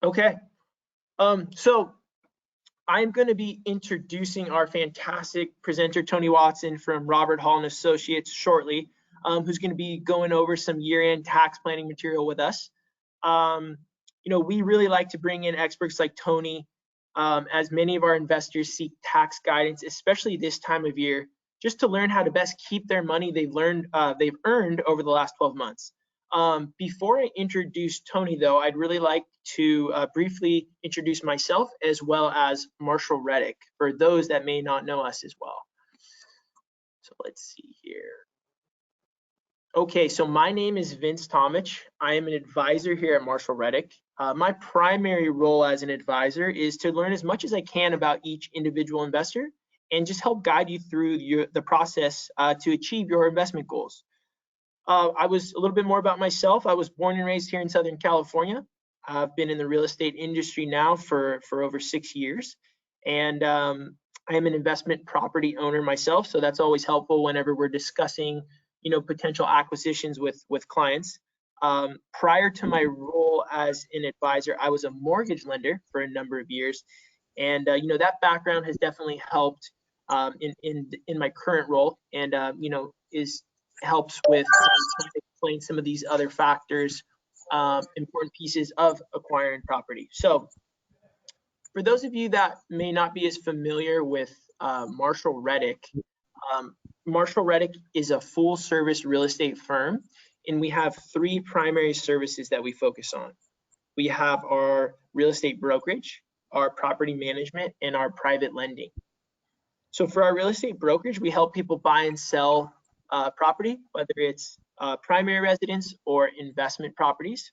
Okay. So I'm going to be introducing our fantastic presenter, Tony Watson from Robert Hall and Associates shortly, who's going to be going over some year-end tax planning material with us. We really like to bring in experts like Tony, as many of our investors seek tax guidance, especially this time of year, just to learn how to best keep their money they've earned over the last 12 months. Before I introduce Tony, though, I'd really like to briefly introduce myself as well as Marshall Reddick, for those that may not know us as well. So let's see here. Okay, so my name is Vince Tomich. I am an advisor here at Marshall Reddick. My primary role as an advisor is to learn as much as I can about each individual investor and just help guide you through the process to achieve your investment goals. I was a little bit more about myself. I was born and raised here in Southern California. I've been in the real estate industry now for over 6 years, and I am an investment property owner myself, so that's always helpful whenever we're discussing potential acquisitions with clients. Prior to my role as an advisor, I was a mortgage lender for a number of years, and that background has definitely helped in my current role, and helps with trying to explain some of these other factors, important pieces of acquiring property. So for those of you that may not be as familiar with Marshall Reddick, Marshall Reddick is a full service real estate firm, and we have 3 primary services that we focus on. We have our real estate brokerage, our property management, and our private lending. So for our real estate brokerage, we help people buy and sell property, whether it's primary residence or investment properties.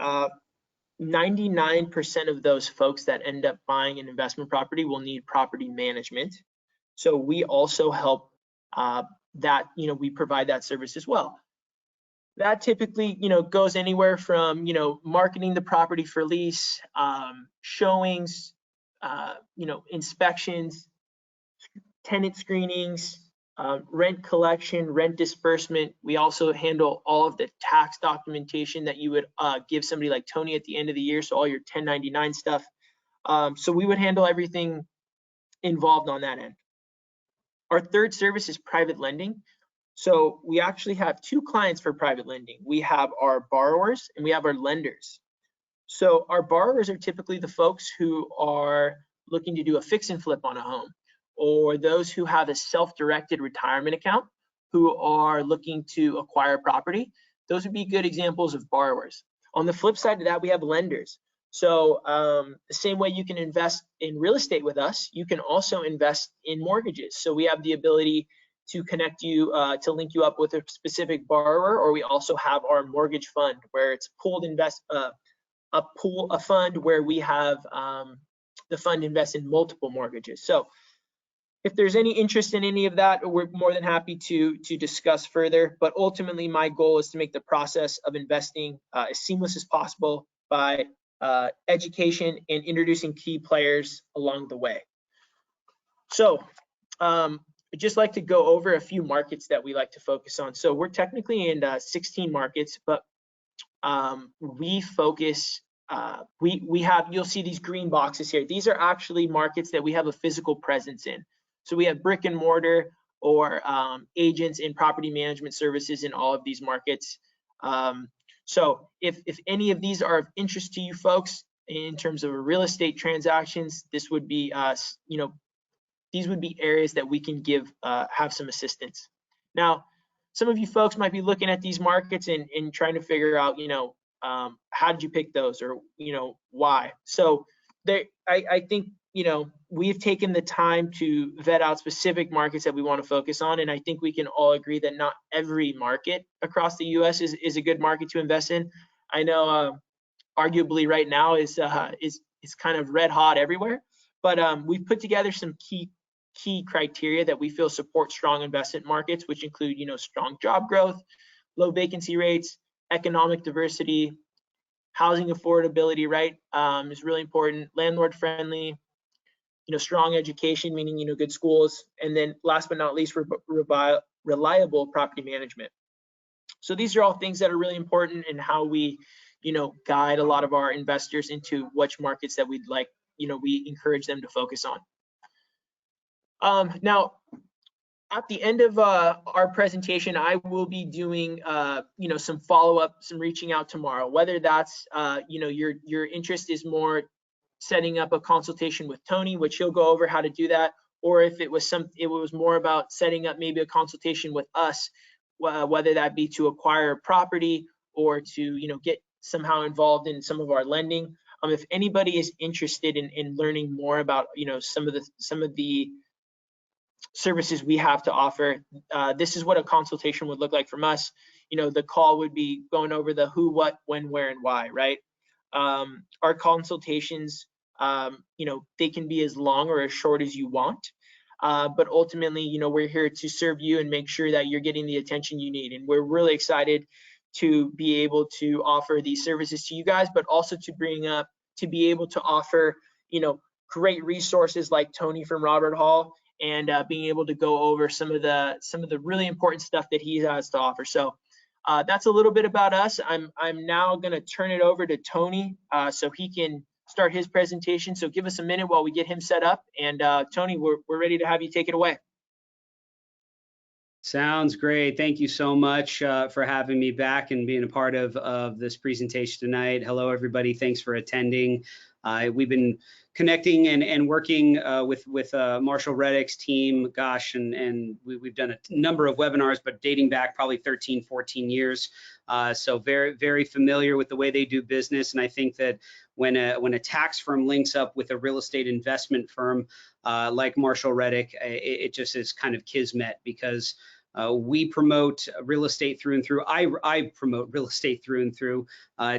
99% of those folks that end up buying an investment property will need property management. So we also help we provide that service as well. That typically, goes anywhere from, marketing the property for lease, showings, inspections, tenant screenings, rent collection, rent disbursement. We also handle all of the tax documentation that you would give somebody like Tony at the end of the year, so all your 1099 stuff. So we would handle everything involved on that end. Our third service is private lending. So we actually have 2 clients for private lending. We have our borrowers and we have our lenders. So our borrowers are typically the folks who are looking to do a fix and flip on a home, or those who have a self-directed retirement account who are looking to acquire property. Those would be good examples of borrowers. On the flip side of that, we have lenders. So the same way you can invest in real estate with us, you can also invest in mortgages. So we have the ability to connect you, to link you up with a specific borrower, or we also have our mortgage fund where it's a fund where we have the fund invest in multiple mortgages. So if there's any interest in any of that, we're more than happy to discuss further. But ultimately, my goal is to make the process of investing as seamless as possible by education and introducing key players along the way. So I'd just like to go over a few markets that we like to focus on. So we're technically in 16 markets, but we focus, you'll see these green boxes here. These are actually markets that we have a physical presence in. So we have brick and mortar or agents in property management services in all of these markets. So if any of these are of interest to you folks in terms of real estate transactions, this would be these would be areas that we can have some assistance. Now, some of you folks might be looking at these markets and trying to figure out, how did you pick those, or why? So I think we've taken the time to vet out specific markets that we want to focus on, and I think we can all agree that not every market across the U.S. is a good market to invest in. I know arguably right now is kind of red hot everywhere, but we've put together some key criteria that we feel support strong investment markets, which include strong job growth, low vacancy rates, economic diversity, housing affordability, right, is really important, landlord friendly, strong education, meaning good schools, and then last but not least, reliable property management. So these are all things that are really important in how we guide a lot of our investors into which markets that we'd like, we encourage them to focus on. Now, at the end of our presentation, I will be doing, some follow-up, some reaching out tomorrow, whether that's, your interest is more setting up a consultation with Tony, which he'll go over how to do that, or if it was more about setting up maybe a consultation with us, whether that be to acquire a property or to, get somehow involved in some of our lending. If anybody is interested in learning more about, some of the services we have to offer, this is what a consultation would look like from us. The call would be going over the who, what, when, where, and why, right? Our consultations, they can be as long or as short as you want. But ultimately, we're here to serve you and make sure that you're getting the attention you need. And we're really excited to be able to offer these services to you guys, but also to be able to offer, great resources like Tony from Robert Hall, and being able to go over some of the really important stuff that he has to offer. So that's a little bit about us. I'm now going to turn it over to Tony so he can start his presentation. So give us a minute while we get him set up. And Tony, we're ready to have you take it away. Sounds great. Thank you so much for having me back and being a part of this presentation tonight. Hello, everybody. Thanks for attending. We've been connecting and working with Marshall Reddick's team, gosh, and we've done a number of webinars, but dating back probably 13, 14 years. So very, very familiar with the way they do business. And I think that when a tax firm links up with a real estate investment firm like Marshall Reddick, it just is kind of kismet, because we promote real estate through and through. I promote real estate through and through,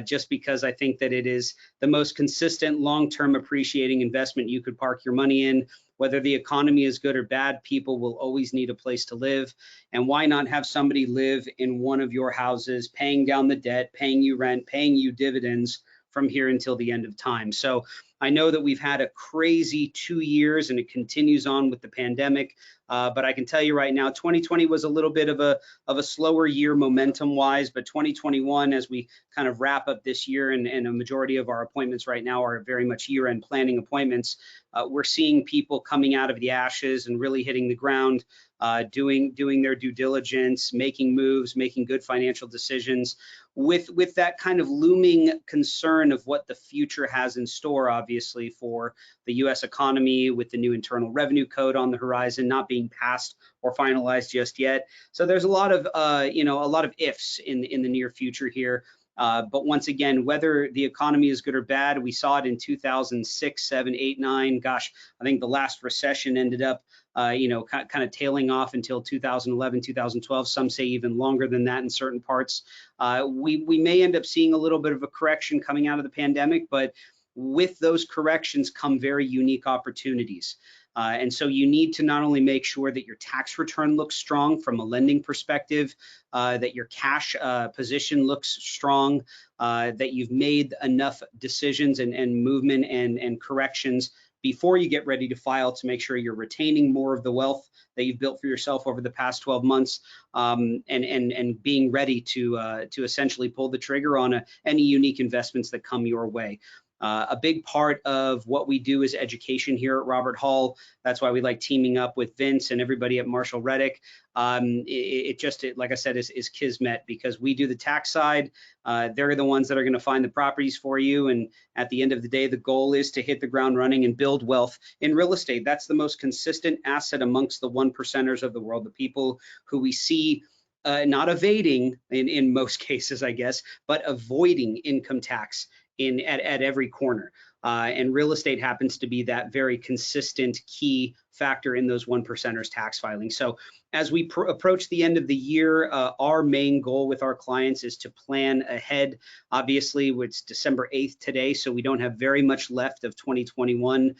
just because I think that it is the most consistent, long-term appreciating investment you could park your money in. Whether the economy is good or bad, people will always need a place to live. And why not have somebody live in one of your houses, paying down the debt, paying you rent, paying you dividends from here until the end of time? So I know that we've had a crazy 2 years and it continues on with the pandemic, but I can tell you right now, 2020 was a little bit of a slower year momentum wise, but 2021, as we kind of wrap up this year, and a majority of our appointments right now are very much year-end planning appointments, we're seeing people coming out of the ashes and really hitting the ground, doing their due diligence, making moves, making good financial decisions, with that kind of looming concern of what the future has in store, obviously, for the US economy, with the new Internal Revenue Code on the horizon, not being passed or finalized just yet. So there's a lot of ifs in the near future here. But once again, whether the economy is good or bad, we saw it in 2006, 7, 8, 9. Gosh, I think the last recession ended up, kind of tailing off until 2011, 2012. Some say even longer than that in certain parts. We may end up seeing a little bit of a correction coming out of the pandemic, but with those corrections come very unique opportunities. And so you need to not only make sure that your tax return looks strong from a lending perspective, that your cash position looks strong, that you've made enough decisions and movement and corrections before you get ready to file, to make sure you're retaining more of the wealth that you've built for yourself over the past 12 months, and being ready to essentially pull the trigger on any unique investments that come your way. A big part of what we do is education here at Robert Hall. That's why we like teaming up with Vince and everybody at Marshall Reddick. It like I said, is kismet, because we do the tax side. They're the ones that are going to find the properties for you. And at the end of the day, the goal is to hit the ground running and build wealth in real estate. That's the most consistent asset amongst the 1%ers of the world, the people who we see not evading in most cases, I guess, but avoiding income tax at every corner. And real estate happens to be that very consistent key factor in those 1%ers tax filing. So as we approach the end of the year, our main goal with our clients is to plan ahead. Obviously, it's December 8th today, so we don't have very much left of 2021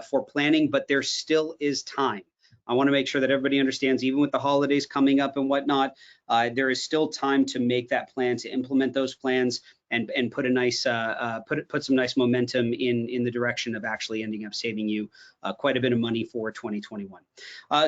for planning, but there still is time. I want to make sure that everybody understands, even with the holidays coming up and whatnot, there is still time to make that plan, to implement those plans, and put a nice put some nice momentum in the direction of actually ending up saving you quite a bit of money for 2021.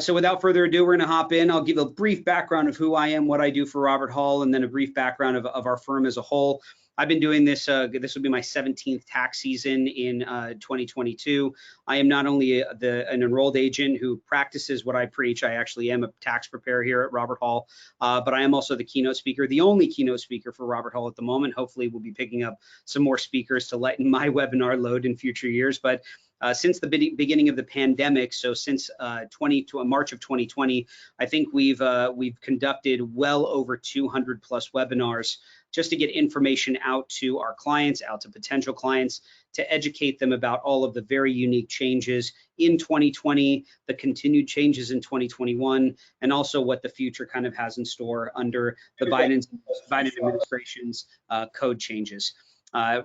So without further ado, we're going to hop in. I'll give a brief background of who I am, what I do for Robert Hall, and then a brief background of our firm as a whole. I've been doing this, this will be my 17th tax season in 2022. I am not only an enrolled agent who practices what I preach, I actually am a tax preparer here at Robert Hall, but I am also the keynote speaker, the only keynote speaker for Robert Hall at the moment. Hopefully we'll be picking up some more speakers to lighten my webinar load in future years. But since the beginning of the pandemic, so since March of 2020, I think we've conducted well over 200 plus webinars just to get information out to our clients, out to potential clients, to educate them about all of the very unique changes in 2020, the continued changes in 2021, and also what the future kind of has in store under the Biden administration's code changes.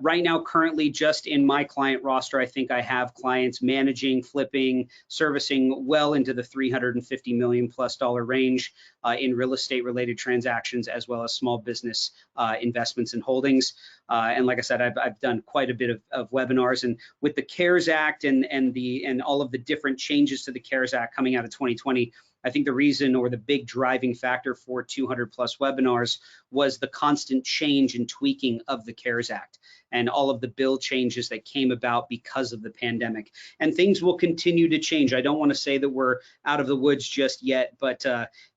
Right now, currently, just in my client roster, I think I have clients managing, flipping, servicing well into the $350 million plus range in real estate related transactions, as well as small business investments and holdings. And like I said, I've done quite a bit of webinars, and with the CARES Act and all of the different changes to the CARES Act coming out of 2020, I think the reason, or the big driving factor for 200 plus webinars, was the constant change and tweaking of the CARES Act and all of the bill changes that came about because of the pandemic. And things will continue to change. I don't want to say that we're out of the woods just yet, but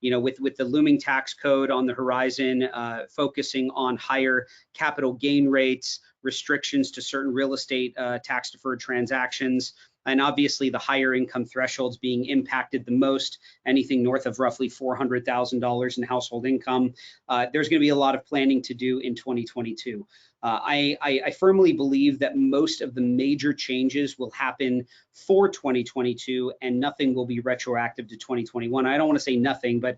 you know, with the looming tax code on the horizon, focusing on higher capital gain rates, restrictions to certain real estate tax deferred transactions, and obviously the higher income thresholds being impacted the most, anything north of roughly $400,000 in household income. There's going to be a lot of planning to do in 2022. I firmly believe that most of the major changes will happen for 2022, and nothing will be retroactive to 2021. I don't want to say nothing, but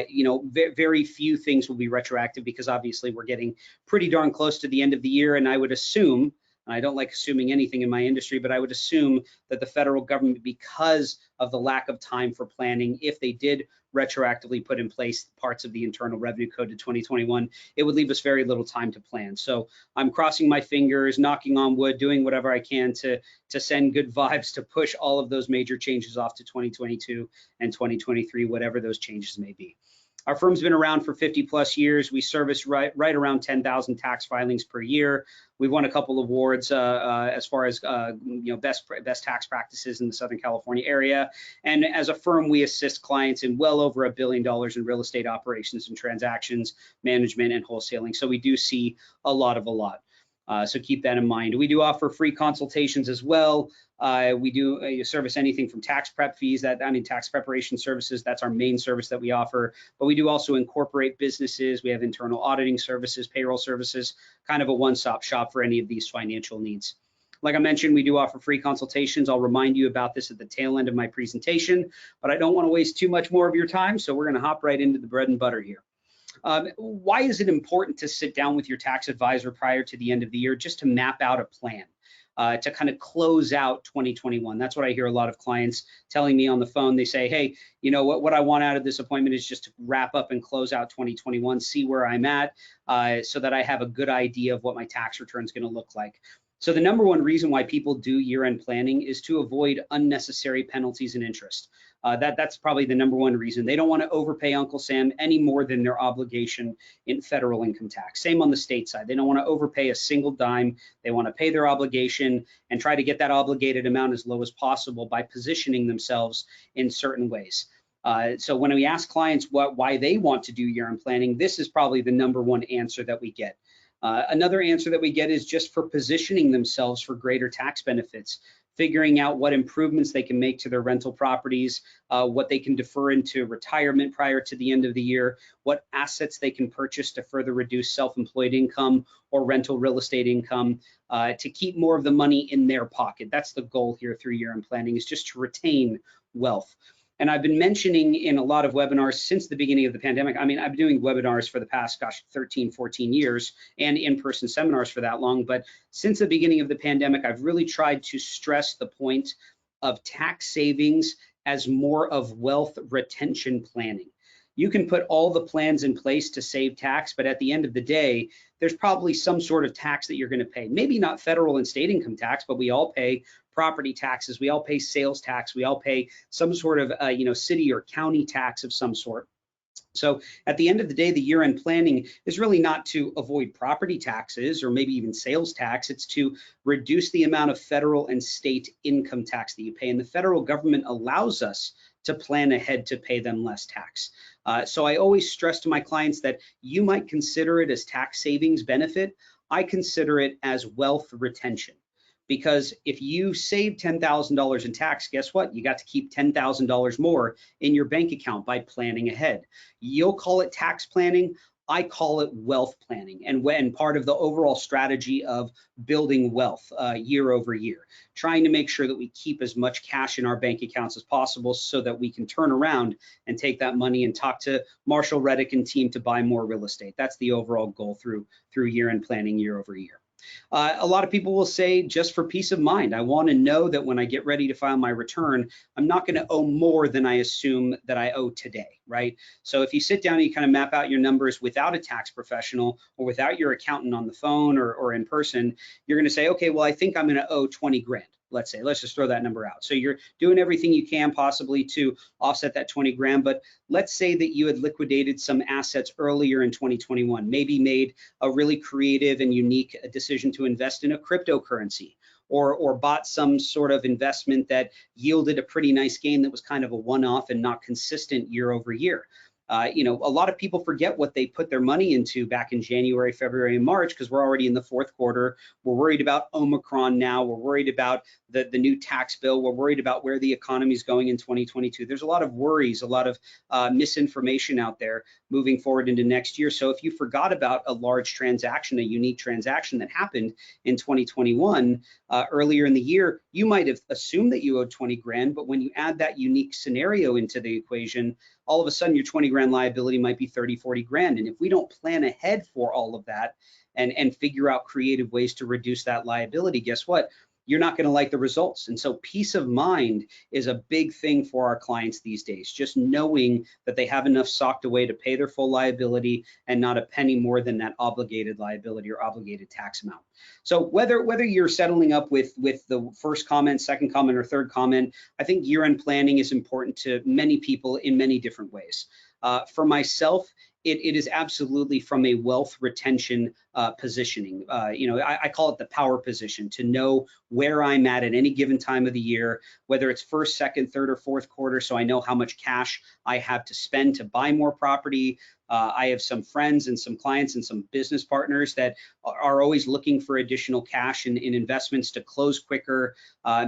you know, very few things will be retroactive, because obviously we're getting pretty darn close to the end of the year, and I would assume, I don't like assuming anything in my industry, but I would assume that the federal government, because of the lack of time for planning, if they did retroactively put in place parts of the Internal Revenue Code to 2021, it would leave us very little time to plan. So I'm crossing my fingers, knocking on wood, doing whatever I can to send good vibes, to push all of those major changes off to 2022 and 2023, whatever those changes may be. Our firm's been around for 50 plus years. We service right around 10,000 tax filings per year. We've won a couple of awards as far as you know, best tax practices in the Southern California area. And as a firm, we assist clients in well over $1 billion in real estate operations and transactions, management, and wholesaling. So we do see a lot. So keep that in mind. We do offer free consultations as well. We do service anything from tax prep fees, tax preparation services. That's our main service that we offer. But we do also incorporate businesses. We have internal auditing services, payroll services, kind of a one-stop shop for any of these financial needs. Like I mentioned, we do offer free consultations. I'll remind you about this at the tail end of my presentation, but I don't want to waste too much more of your time, so we're going to hop right into the bread and butter here. Why is it important to sit down with your tax advisor prior to the end of the year just to map out a plan, to kind of close out 2021? That's what I hear a lot of clients telling me on the phone. They say, hey, you know what I want out of this appointment is just to wrap up and close out 2021, see where I'm at, so that I have a good idea of what my tax return is going to look like. So the number one reason why people do year-end planning is to avoid unnecessary penalties and interest. That's probably the number one reason. They don't want to overpay Uncle Sam any more than their obligation in federal income tax. Same on the state side. They don't want to overpay a single dime. They want to pay their obligation and try to get that obligated amount as low as possible by positioning themselves in certain ways. So when we ask clients why they want to do year-end planning, this is probably the number one answer that we get. Another answer that we get is just for positioning themselves for greater tax benefits, figuring out what improvements they can make to their rental properties, what they can defer into retirement prior to the end of the year, what assets they can purchase to further reduce self-employed income or rental real estate income, to keep more of the money in their pocket. That's the goal here through year-end planning, is just to retain wealth. And I've been mentioning in a lot of webinars since the beginning of the pandemic. I mean, I've been doing webinars for the past, 13, 14 years, and in-person seminars for that long. But since the beginning of the pandemic, I've really tried to stress the point of tax savings as more of wealth retention planning. You can put all the plans in place to save tax, but at the end of the day, there's probably some sort of tax that you're going to pay. Maybe not federal and state income tax, but we all pay property taxes, we all pay sales tax, we all pay some sort of city or county tax of some sort. So at the end of the day, the year-end planning is really not to avoid property taxes or maybe even sales tax. It's to reduce the amount of federal and state income tax that you pay. And the federal government allows us to plan ahead to pay them less tax. So I always stress to my clients that you might consider it as tax savings benefit. I consider it as wealth retention. Because if you save $10,000 in tax, guess what? You got to keep $10,000 more in your bank account by planning ahead. You'll call it tax planning. I call it wealth planning, and when part of the overall strategy of building wealth year over year, trying to make sure that we keep as much cash in our bank accounts as possible so that we can turn around and take that money and talk to Marshall, Reddick, and team to buy more real estate. That's the overall goal through year-end planning year over year. A lot of people will say, just for peace of mind, I want to know that when I get ready to file my return, I'm not going to owe more than I assume that I owe today, right? So if you sit down and you kind of map out your numbers without a tax professional or without your accountant on the phone or in person, you're going to say, okay, well, I think I'm going to owe 20 grand. Let's say, let's just throw that number out. So you're doing everything you can possibly to offset that 20 grand, but let's say that you had liquidated some assets earlier in 2021, maybe made a really creative and unique decision to invest in a cryptocurrency, or bought some sort of investment that yielded a pretty nice gain that was kind of a one-off and not consistent year over year. A lot of people forget what they put their money into back in January, February, and March because we're already in the fourth quarter. We're worried about Omicron now. We're worried about the new tax bill. We're worried about where the economy is going in 2022. There's a lot of worries, a lot of misinformation out there moving forward into next year. So if you forgot about a large transaction, a unique transaction that happened in 2021 earlier in the year, you might have assumed that you owed 20 grand, but when you add that unique scenario into the equation, all of a sudden your 20 grand liability might be 30, 40 grand. And if we don't plan ahead for all of that and figure out creative ways to reduce that liability, guess what? You're not going to like the results. And so peace of mind is a big thing for our clients these days, just knowing that they have enough socked away to pay their full liability and not a penny more than that obligated liability or obligated tax amount. So whether you're settling up with the first comment, second comment, or third comment, I think year-end planning is important to many people in many different ways. For myself, it is absolutely from a wealth retention positioning. I call it the power position, to know where I'm at any given time of the year, whether it's first, second, third, or fourth quarter, so I know how much cash I have to spend to buy more property. I have some friends and some clients and some business partners that are always looking for additional cash in investments to close quicker,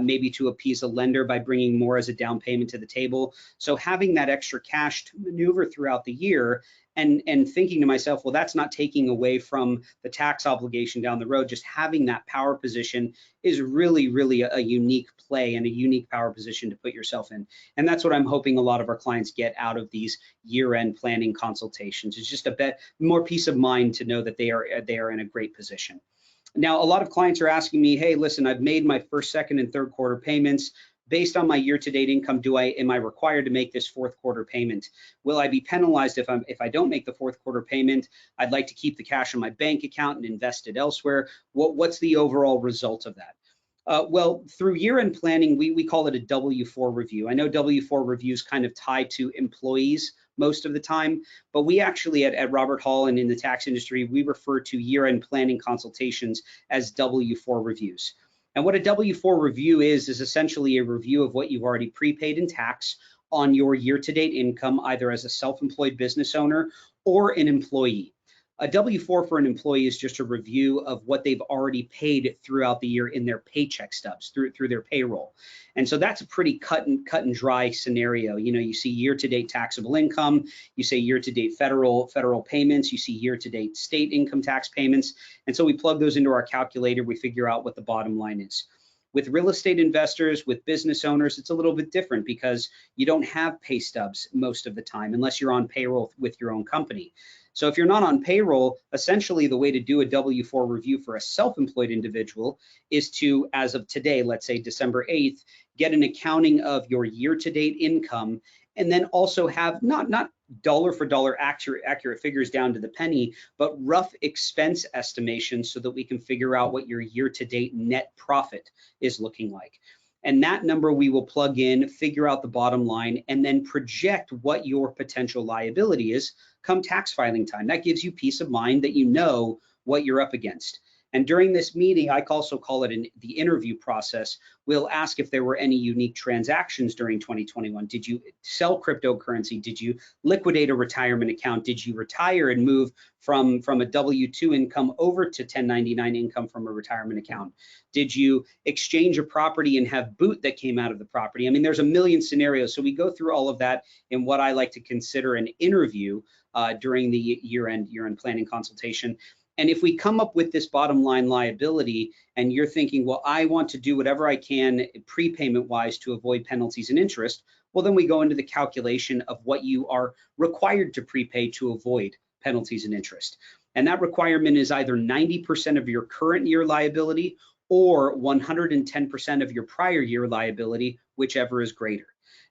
maybe to appease a lender by bringing more as a down payment to the table. So having that extra cash to maneuver throughout the year and thinking to myself, well, that's not taking away from the tax obligation down the road. Just having that power position is really, really a unique play and a unique power position to put yourself in. And that's what I'm hoping a lot of our clients get out of these year-end planning consultations. It's just a bit more peace of mind to know that they are in a great position. Now, a lot of clients are asking me, hey, listen, I've made my first, second, and third quarter payments. Based on my year-to-date income, am I required to make this fourth quarter payment? Will I be penalized if I don't make the fourth quarter payment? I'd like to keep the cash in my bank account and invest it elsewhere. What's the overall result of that? Well, through year-end planning, we call it a W-4 review. I know W-4 reviews kind of tie to employees most of the time, but we actually at Robert Hall and in the tax industry, we refer to year-end planning consultations as W-4 reviews. And what a W-4 review is essentially a review of what you've already prepaid in tax on your year-to-date income, either as a self-employed business owner or an employee. A W-4 for an employee is just a review of what they've already paid throughout the year in their paycheck stubs through their payroll. And so that's a pretty cut and dry scenario. You see year-to-date taxable income, you say year-to-date federal payments, you see year-to-date state income tax payments. And so we plug those into our calculator, we figure out what the bottom line is. With real estate investors, with business owners, it's a little bit different because you don't have pay stubs most of the time unless you're on payroll with your own company. So if you're not on payroll, essentially the way to do a W-4 review for a self-employed individual is to, as of today, let's say December 8th, get an accounting of your year-to-date income, and then also have not dollar for dollar accurate figures down to the penny, but rough expense estimations so that we can figure out what your year-to-date net profit is looking like. And that number we will plug in, figure out the bottom line, and then project what your potential liability is come tax filing time. That gives you peace of mind that you know what you're up against. And during this meeting, I also call it the interview process. We'll ask if there were any unique transactions during 2021. Did you sell cryptocurrency? Did you liquidate a retirement account? Did you retire and move from a W-2 income over to 1099 income from a retirement account? Did you exchange a property and have boot that came out of the property? I mean, there's a million scenarios. So we go through all of that in what I like to consider an interview during the year-end planning consultation. And if we come up with this bottom line liability and you're thinking, well, I want to do whatever I can prepayment wise to avoid penalties and interest, well, then we go into the calculation of what you are required to prepay to avoid penalties and interest. And that requirement is either 90% of your current year liability or 110% of your prior year liability, whichever is greater.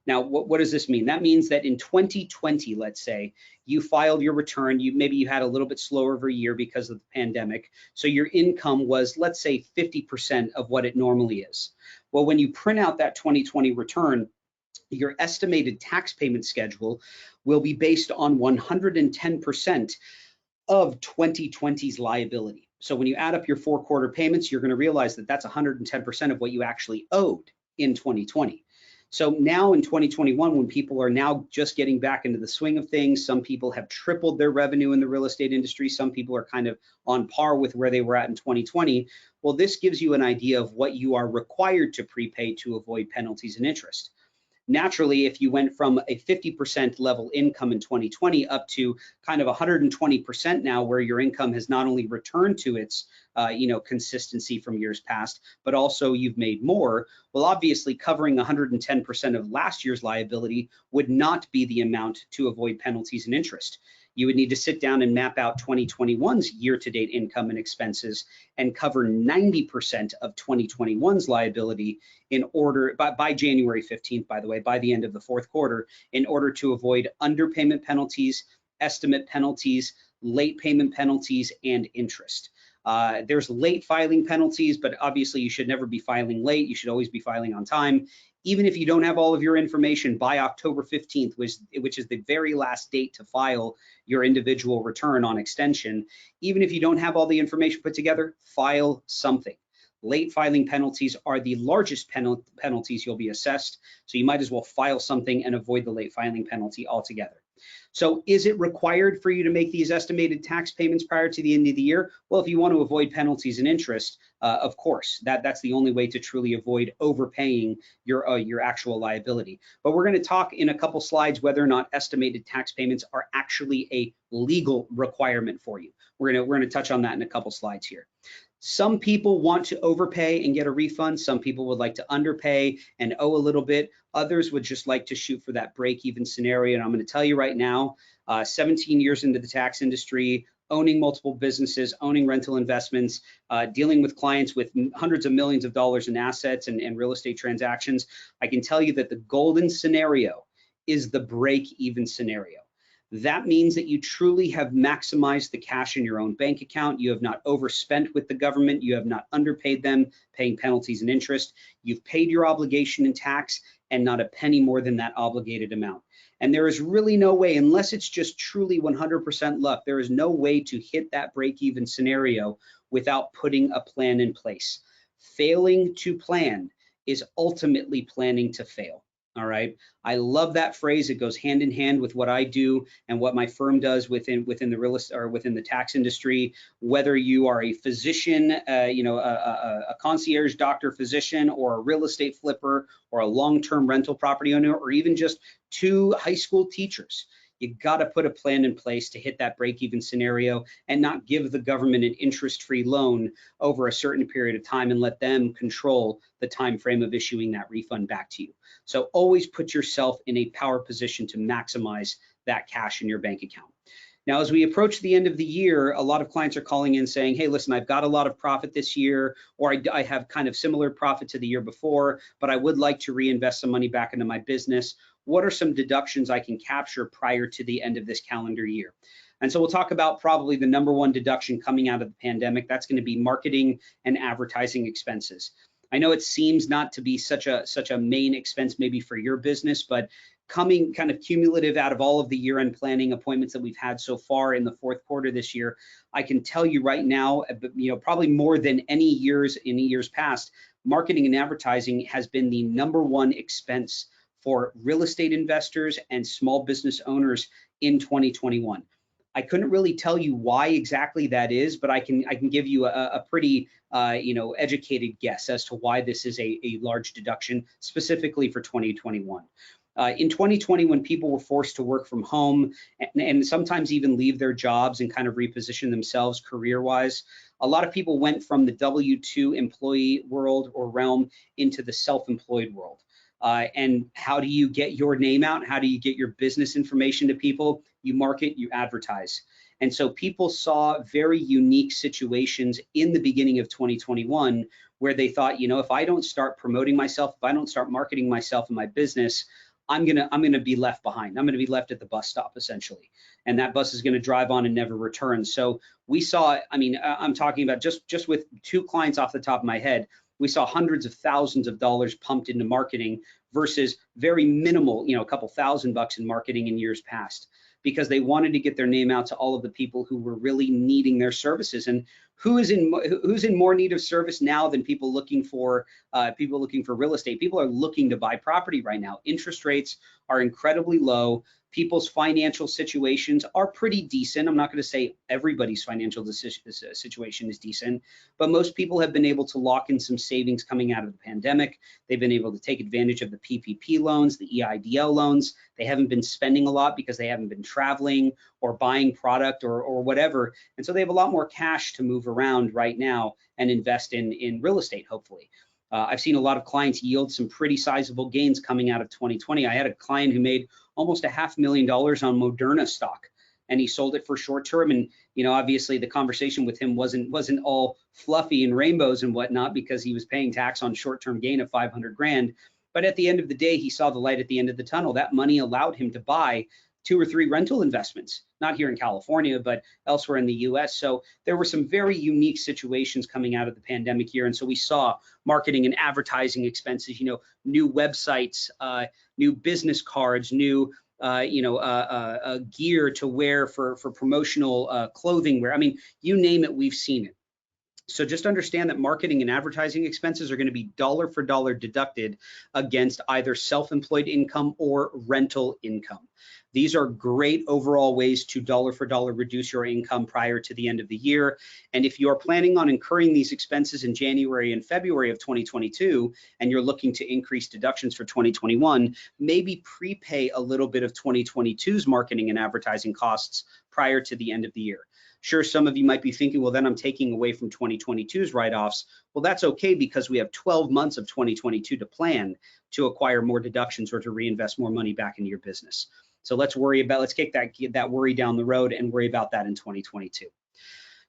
Now, what does this mean? That means that in 2020, let's say, you filed your return, maybe you had a little bit slower of a year because of the pandemic, so your income was, let's say, 50% of what it normally is. Well, when you print out that 2020 return, your estimated tax payment schedule will be based on 110% of 2020's liability. So when you add up your 4-quarter payments, you're going to realize that that's 110% of what you actually owed in 2020. So now in 2021, when people are now just getting back into the swing of things, some people have tripled their revenue in the real estate industry. Some people are kind of on par with where they were at in 2020. Well, this gives you an idea of what you are required to prepay to avoid penalties and interest. Naturally, if you went from a 50% level income in 2020 up to kind of 120% now, where your income has not only returned to its consistency from years past, but also you've made more, well, obviously covering 110% of last year's liability would not be the amount to avoid penalties and interest. You would need to sit down and map out 2021's year-to-date income and expenses and cover 90% of 2021's liability in order, by January 15th, by the way, by the end of the 4th quarter, in order to avoid underpayment penalties, estimate penalties, late payment penalties, and interest. There's late filing penalties, but obviously you should never be filing late. You should always be filing on time. Even if you don't have all of your information by October 15th, which is the very last date to file your individual return on extension, even if you don't have all the information put together, file something. Late filing penalties are the largest penalties you'll be assessed, so you might as well file something and avoid the late filing penalty altogether. So is it required for you to make these estimated tax payments prior to the end of the year? Well, if you want to avoid penalties and interest, of course, that's the only way to truly avoid overpaying your actual liability. But we're going to talk in a couple slides whether or not estimated tax payments are actually a legal requirement for you. We're going to touch on that in a couple slides here. Some people want to overpay and get a refund. Some people would like to underpay and owe a little bit. Others would just like to shoot for that break-even scenario. And I'm going to tell you right now, 17 years into the tax industry, owning multiple businesses, owning rental investments, dealing with clients with hundreds of millions of dollars in assets and real estate transactions, I can tell you that the golden scenario is the break-even scenario. That means that you truly have maximized the cash in your own bank account. You have not overspent with the government. You have not underpaid them, paying penalties and interest. You've paid your obligation in tax and not a penny more than that obligated amount. And there is really no way, unless it's just truly 100% luck, there is no way to hit that break-even scenario without putting a plan in place. Failing to plan is ultimately planning to fail. All right. I love that phrase. It goes hand in hand with what I do and what my firm does within the real estate or within the tax industry. Whether you are a physician, a concierge doctor physician, or a real estate flipper, or a long-term rental property owner, or even just 2 high school teachers, you got to put a plan in place to hit that break-even scenario and not give the government an interest-free loan over a certain period of time and let them control the time frame of issuing that refund back to you. So always put yourself in a power position to maximize that cash in your bank account. Now, as we approach the end of the year, a lot of clients are calling in saying, hey, listen, I've got a lot of profit this year, or I have kind of similar profit to the year before, but I would like to reinvest some money back into my business. What are some deductions I can capture prior to the end of this calendar year? And so we'll talk about probably the #1 deduction coming out of the pandemic. That's going to be marketing and advertising expenses. I know it seems not to be such a main expense maybe for your business, but coming kind of cumulative out of all of the year-end planning appointments that we've had so far in the fourth quarter this year, I can tell you right now, probably more than any years in years past, marketing and advertising has been the #1 expense for real estate investors and small business owners in 2021. I couldn't really tell you why exactly that is, but I can give you a pretty educated guess as to why this is a large deduction specifically for 2021. In 2020, when people were forced to work from home and sometimes even leave their jobs and kind of reposition themselves career-wise, a lot of people went from the W-2 employee world or realm into the self-employed world. And how do you get your name out? How do you get your business information to people? You market, you advertise. And so people saw very unique situations in the beginning of 2021 where they thought, if I don't start promoting myself, if I don't start marketing myself and my business, I'm gonna be left behind. I'm gonna be left at the bus stop essentially, and that bus is gonna drive on and never return. So we saw, I'm talking about just with 2 clients off the top of my head, we saw hundreds of thousands of dollars pumped into marketing versus very minimal, a couple $1,000 in marketing in years past, because they wanted to get their name out to all of the people who were really needing their services. And who's in more need of service now than people looking for real estate? People are looking to buy property right now. Interest rates are incredibly low. People's financial situations are pretty decent. I'm not going to say everybody's financial situation is decent, but most people have been able to lock in some savings coming out of the pandemic. They've been able to take advantage of the PPP loans, the EIDL loans. They haven't been spending a lot because they haven't been traveling or buying product or whatever. And so they have a lot more cash to move around right now and invest in real estate, hopefully. I've seen a lot of clients yield some pretty sizable gains coming out of 2020. I had a client who made almost $500,000 on Moderna stock, and he sold it for short term. And obviously the conversation with him wasn't all fluffy and rainbows and whatnot, because he was paying tax on short-term gain of 500 grand. But at the end of the day, he saw the light at the end of the tunnel. That money allowed him to buy 2 or 3 rental investments, not here in California, but elsewhere in the US. So there were some very unique situations coming out of the pandemic year. And so we saw marketing and advertising expenses, new websites, new business cards, new gear to wear for promotional clothing wear. You name it, we've seen it. So just understand that marketing and advertising expenses are going to be dollar for dollar deducted against either self-employed income or rental income. These are great overall ways to dollar for dollar reduce your income prior to the end of the year. And if you're planning on incurring these expenses in January and February of 2022, and you're looking to increase deductions for 2021, maybe prepay a little bit of 2022's marketing and advertising costs prior to the end of the year. Sure, some of you might be thinking, well, then I'm taking away from 2022's write-offs. Well, that's okay, because we have 12 months of 2022 to plan to acquire more deductions or to reinvest more money back into your business. So let's kick that worry down the road and worry about that in 2022.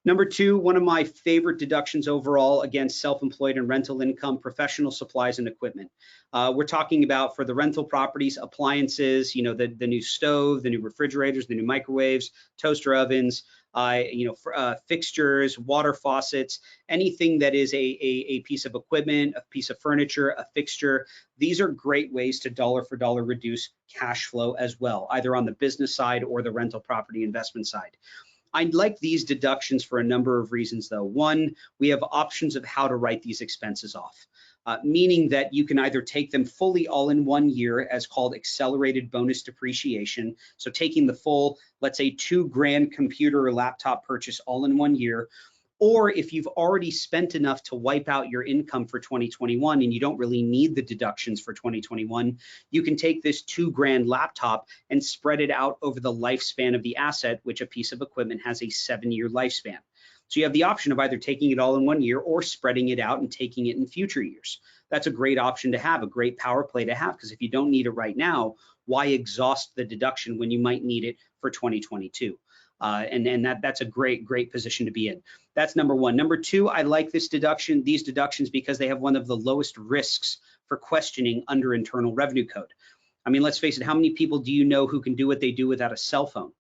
Number 2, one of my favorite deductions overall against self-employed and rental income, professional supplies and equipment. We're talking about, for the rental properties, appliances, the new stove, the new refrigerators, the new microwaves, toaster ovens, fixtures, water faucets, anything that is a piece of equipment, a piece of furniture, a fixture. These are great ways to dollar for dollar reduce cash flow as well, either on the business side or the rental property investment side. I like these deductions for a number of reasons, though. One, we have options of how to write these expenses off, meaning that you can either take them fully all in one year, as called accelerated bonus depreciation. So taking the full, let's say, $2,000 computer or laptop purchase all in one year. Or if you've already spent enough to wipe out your income for 2021 and you don't really need the deductions for 2021, you can take this $2,000 laptop and spread it out over the lifespan of the asset, which a piece of equipment has a 7-year lifespan. So you have the option of either taking it all in one year or spreading it out and taking it in future years. That's a great option to have, a great power play to have, because if you don't need it right now, why exhaust the deduction when you might need it for 2022? And that's a great position to be in. That's number 1. Number 2, I like these deductions because they have one of the lowest risks for questioning under Internal Revenue Code. Let's face it, how many people do you know who can do what they do without a cell phone?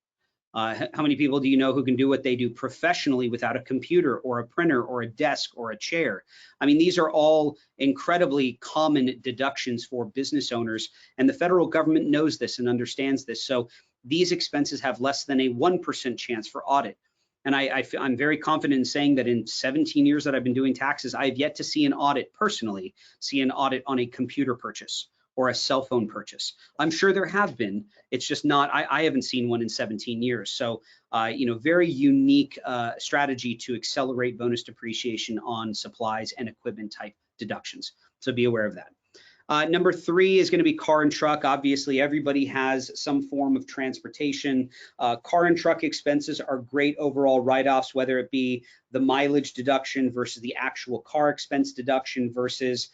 How many people do you know who can do what they do professionally without a computer or a printer or a desk or a chair? I mean, these are all incredibly common deductions for business owners, and the federal government knows this and understands this. So these expenses have less than a 1% chance for audit. And I'm very confident in saying that in 17 years that I've been doing taxes, I've yet to see an audit personally, see an audit on a computer purchase or a cell phone purchase. I'm sure there have been. It's just not, I haven't seen one in 17 years. So, very unique strategy to accelerate bonus depreciation on supplies and equipment type deductions. So be aware of that. Number 3 is going to be car and truck. Obviously, everybody has some form of transportation. Car and truck expenses are great overall write-offs, whether it be the mileage deduction versus the actual car expense deduction versus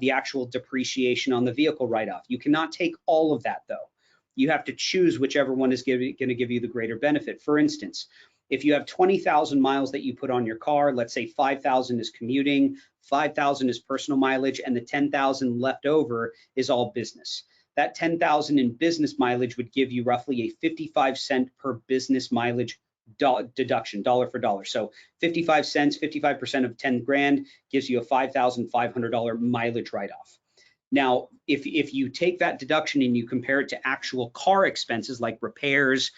the actual depreciation on the vehicle write-off. You cannot take all of that, though. You have to choose whichever one is going to give you the greater benefit. For instance, if you have 20,000 miles that you put on your car, let's say 5,000 is commuting, 5,000 is personal mileage, and the 10,000 left over is all business. That 10,000 in business mileage would give you roughly a 55 cent per business mileage deduction, dollar for dollar. So 55 cents, 55% of 10 grand gives you a $5,500 mileage write-off. Now, if you take that deduction and you compare it to actual car expenses like repairs,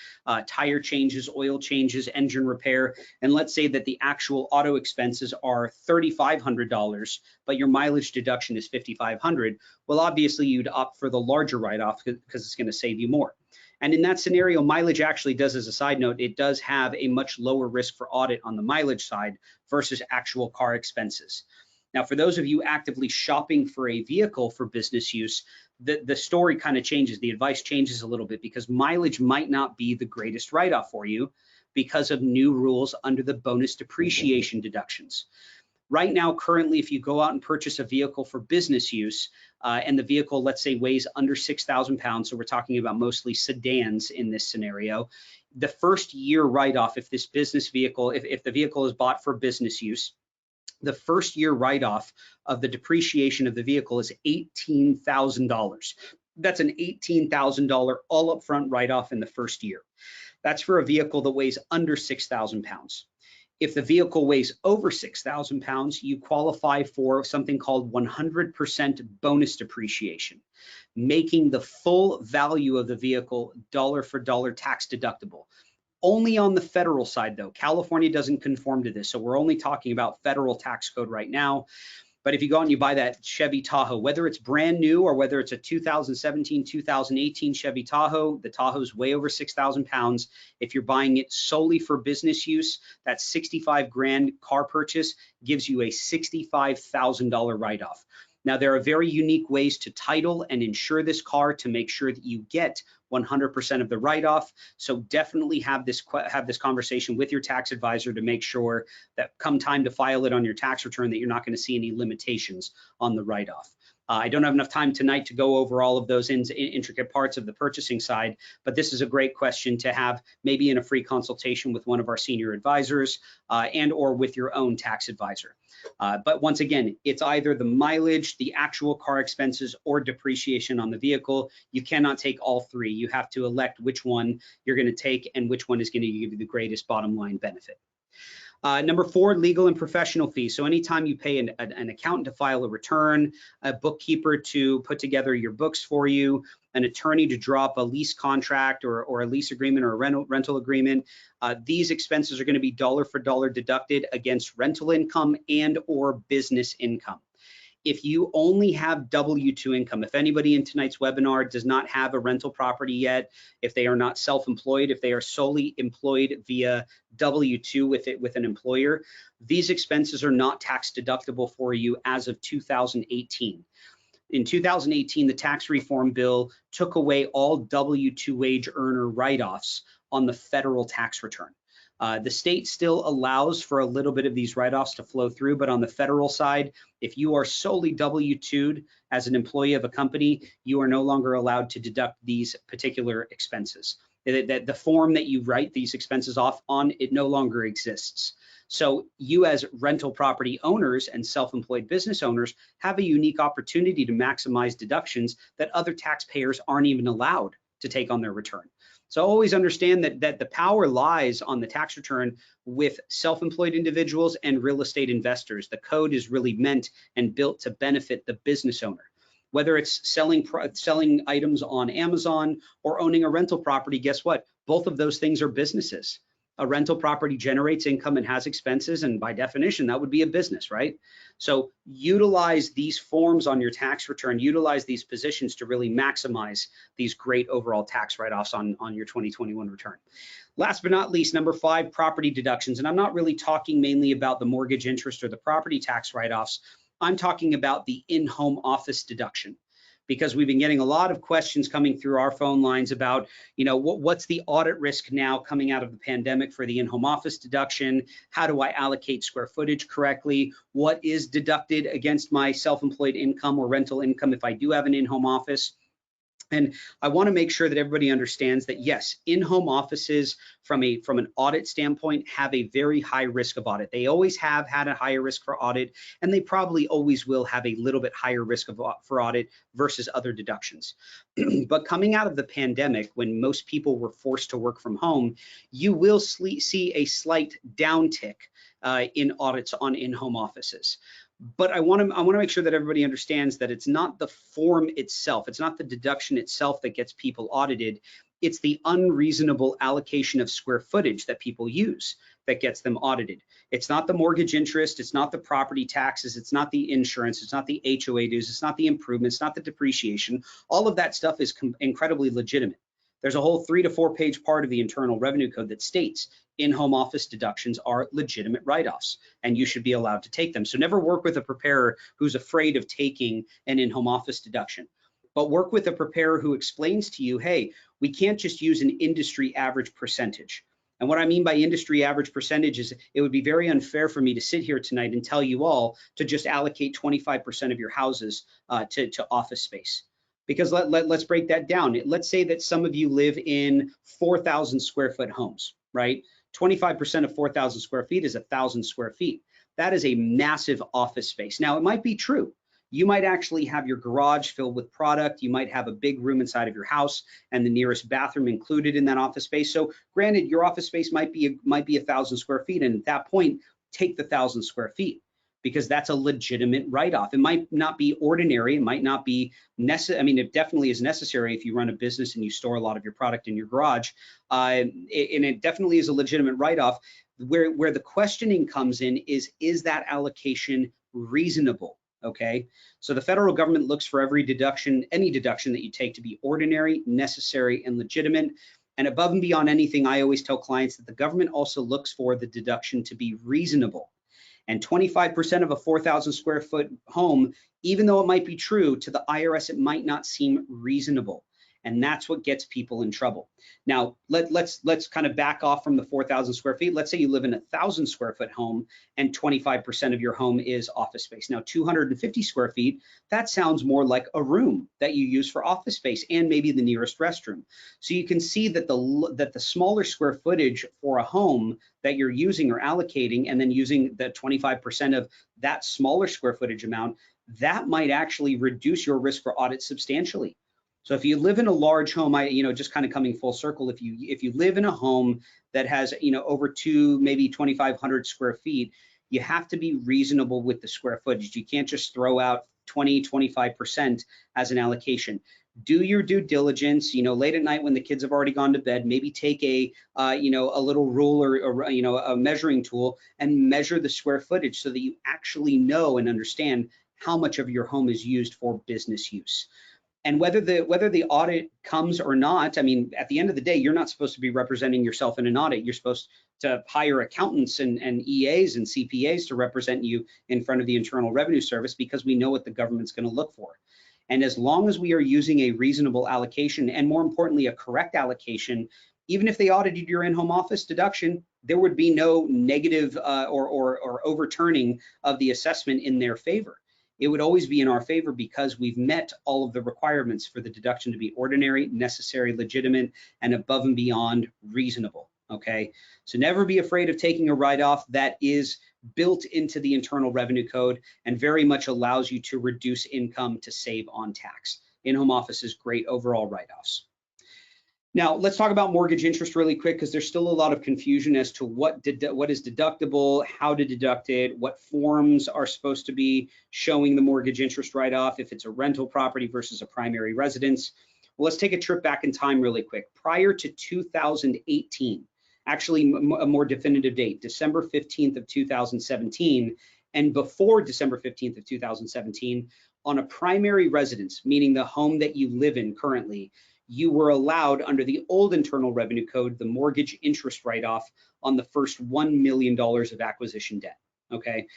tire changes, oil changes, engine repair, and let's say that the actual auto expenses are $3,500, but your mileage deduction is $5,500, well, obviously you'd opt for the larger write-off because it's going to save you more. And in that scenario, mileage actually does, as a side note, it does have a much lower risk for audit on the mileage side versus actual car expenses. Now, for those of you actively shopping for a vehicle for business use, the story kind of changes. The advice changes a little bit because mileage might not be the greatest write-off for you because of new rules under the bonus depreciation deductions. Right now, currently, if you go out and purchase a vehicle for business use and the vehicle, let's say, weighs under 6,000 pounds, so we're talking about mostly sedans in this scenario, the first year write-off, if this business vehicle, if the vehicle is bought for business use, the first year write-off of the depreciation of the vehicle is $18,000. That's an $18,000 all upfront write-off in the first year. That's for a vehicle that weighs under 6,000 pounds. If the vehicle weighs over 6,000 pounds, you qualify for something called 100% bonus depreciation, making the full value of the vehicle dollar for dollar tax deductible. Only on the federal side, though. California doesn't conform to this, so we're only talking about federal tax code right now. But if you go out and you buy that Chevy Tahoe, whether it's brand new or whether it's a 2017, 2018 Chevy Tahoe, the Tahoe's way over 6,000 pounds. If you're buying it solely for business use, that 65 grand car purchase gives you a $65,000 write-off. Now, there are very unique ways to title and insure this car to make sure that you get 100% of the write-off. So definitely have this conversation with your tax advisor to make sure that come time to file it on your tax return that you're not going to see any limitations on the write-off. I don't have enough time tonight to go over all of those intricate parts of the purchasing side, but this is a great question to have maybe in a free consultation with one of our senior advisors and or with your own tax advisor. But once again, it's either the mileage, the actual car expenses, or depreciation on the vehicle. You cannot take all three. You have to elect which one you're going to take and which one is going to give you the greatest bottom line benefit. Number 4, legal and professional fees. So anytime you pay an accountant to file a return, a bookkeeper to put together your books for you, an attorney to draw up a lease contract or a lease agreement or a rental agreement, these expenses are going to be dollar for dollar deducted against rental income and or business income. If you only have W-2 income, if anybody in tonight's webinar does not have a rental property yet, if they are not self-employed, if they are solely employed via W-2 with an employer, these expenses are not tax deductible for you as of 2018. In 2018, the tax reform bill took away all W-2 wage earner write-offs on the federal tax return. The state still allows for a little bit of these write-offs to flow through, but on the federal side, if you are solely W-2'd as an employee of a company, you are no longer allowed to deduct these particular expenses. The form that you write these expenses off on, it no longer exists. So you as rental property owners and self-employed business owners have a unique opportunity to maximize deductions that other taxpayers aren't even allowed to take on their return. So always understand that the power lies on the tax return with self-employed individuals and real estate investors. The code is really meant and built to benefit the business owner. Whether it's selling items on Amazon or owning a rental property, guess what? Both of those things are businesses. A rental property generates income and has expenses, and by definition, that would be a business, right? So utilize these forms on your tax return, utilize these positions to really maximize these great overall tax write-offs on your 2021 return. Last but not least, number 5, property deductions. And I'm not really talking mainly about the mortgage interest or the property tax write-offs. I'm talking about the in-home office deduction, because we've been getting a lot of questions coming through our phone lines about, what's the audit risk now coming out of the pandemic for the in-home office deduction? How do I allocate square footage correctly? What is deducted against my self-employed income or rental income if I do have an in-home office? And I want to make sure that everybody understands that, yes, in-home offices from an audit standpoint have a very high risk of audit. They always have had a higher risk for audit, and they probably always will have a little bit higher risk for audit versus other deductions. But coming out of the pandemic, when most people were forced to work from home, you will see a slight downtick in audits on in-home offices. But I want to make sure that everybody understands that it's not the form itself, it's not the deduction itself that gets people audited. It's the unreasonable allocation of square footage that people use that gets them audited. It's not the mortgage interest, it's not the property taxes, it's not the insurance, it's not the HOA dues, it's not the improvements, not the depreciation. All of that stuff is incredibly legitimate. There's a whole 3 to 4 page part of the Internal Revenue Code that states in-home office deductions are legitimate write-offs, and you should be allowed to take them. So never work with a preparer who's afraid of taking an in-home office deduction, but work with a preparer who explains to you, hey, we can't just use an industry average percentage. And what I mean by industry average percentage is it would be very unfair for me to sit here tonight and tell you all to just allocate 25% of your houses to office space. Because let's break that down. Let's say that some of you live in 4,000 square foot homes, right? 25% of 4,000 square feet is 1,000 square feet. That is a massive office space. Now, it might be true. You might actually have your garage filled with product. You might have a big room inside of your house and the nearest bathroom included in that office space. So granted, your office space might be 1,000 square feet. And at that point, take the 1,000 square feet, because that's a legitimate write-off. It might not be ordinary. It might not be necessary. I mean, it definitely is necessary if you run a business and you store a lot of your product in your garage. And it definitely is a legitimate write-off. Where the questioning comes in is that allocation reasonable? Okay, so the federal government looks for every deduction, any deduction that you take, to be ordinary, necessary, and legitimate. And above and beyond anything, I always tell clients that the government also looks for the deduction to be reasonable. And 25% of a 4,000 square foot home, even though it might be true, to the IRS, it might not seem reasonable. And that's what gets people in trouble. Now, let's kind of back off from the 4,000 square feet. Let's say you live in a 1,000 square foot home and 25% of your home is office space. Now, 250 square feet, that sounds more like a room that you use for office space and maybe the nearest restroom. So you can see that the smaller square footage for a home that you're using or allocating, and then using the 25% of that smaller square footage amount, that might actually reduce your risk for audit substantially. So if you live in a large home, just kind of coming full circle, if you live in a home that has, over maybe 2,500 square feet, you have to be reasonable with the square footage. You can't just throw out 25% as an allocation. Do your due diligence, late at night when the kids have already gone to bed, maybe take a little ruler or, a measuring tool and measure the square footage so that you actually know and understand how much of your home is used for business use. And whether the audit comes or not, I mean, at the end of the day, you're not supposed to be representing yourself in an audit. You're supposed to hire accountants and EAs and CPAs to represent you in front of the Internal Revenue Service, because we know what the government's going to look for. And as long as we are using a reasonable allocation, and more importantly, a correct allocation, even if they audited your in-home office deduction, there would be no negative or overturning of the assessment in their favor. It would always be in our favor because we've met all of the requirements for the deduction to be ordinary, necessary, legitimate, and above and beyond reasonable. Okay, so never be afraid of taking a write-off that is built into the Internal Revenue Code and very much allows you to reduce income to save on tax. In-home office is great overall write-offs. Now, let's talk about mortgage interest really quick, because there's still a lot of confusion as to what is deductible, how to deduct it, what forms are supposed to be showing the mortgage interest write-off, if it's a rental property versus a primary residence. Well, let's take a trip back in time really quick. Prior to 2018, actually a more definitive date, December 15th of 2017, and before December 15th of 2017, on a primary residence, meaning the home that you live in currently, you were allowed under the old Internal Revenue Code, the mortgage interest write-off on the first $1 million of acquisition debt. Okay,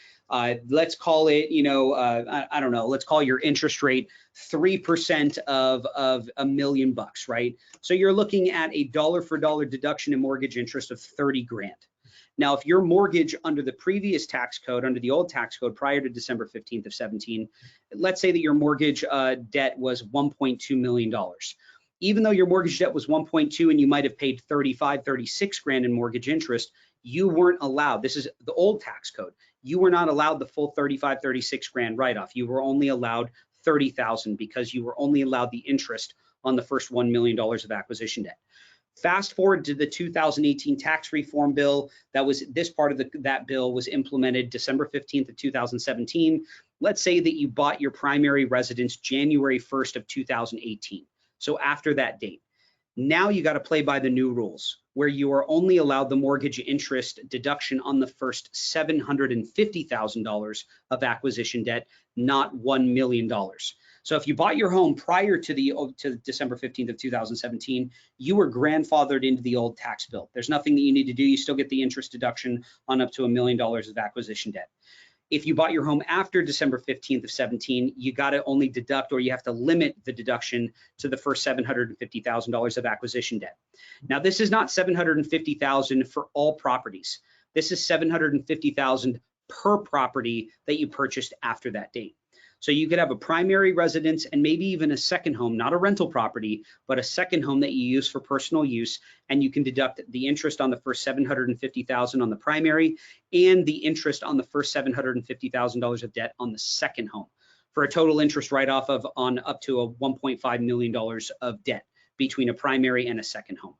let's call it, I don't know, let's call your interest rate 3% of $1 million, right? So you're looking at a dollar for dollar deduction in mortgage interest of 30 grand. Now, if your mortgage under the previous tax code, under the old tax code prior to December 15th of 17, let's say that your mortgage debt was $1.2 million. Even though your mortgage debt was 1.2 and you might have paid 35, 36 grand in mortgage interest, you weren't allowed, this is the old tax code, you were not allowed the full 35, 36 grand write-off. You were only allowed 30,000 because you were only allowed the interest on the first $1 million of acquisition debt. Fast forward to the 2018 tax reform bill. This part of that bill was implemented December 15th of 2017. Let's say that you bought your primary residence January 1st of 2018. So after that date, now you got to play by the new rules, where you are only allowed the mortgage interest deduction on the first $750,000 of acquisition debt, not $1 million. So if you bought your home prior to December 15th of 2017, you were grandfathered into the old tax bill. There's nothing that you need to do. You still get the interest deduction on up to $1 million of acquisition debt. If you bought your home after December 15th of 17, you got to only deduct, or you have to limit the deduction to the first $750,000 of acquisition debt. Now, this is not $750,000 for all properties. This is $750,000 per property that you purchased after that date. So you could have a primary residence and maybe even a second home, not a rental property, but a second home that you use for personal use, and you can deduct the interest on the first $750,000 on the primary and the interest on the first $750,000 of debt on the second home, for a total interest write-off of on up to a $1.5 million of debt between a primary and a second home.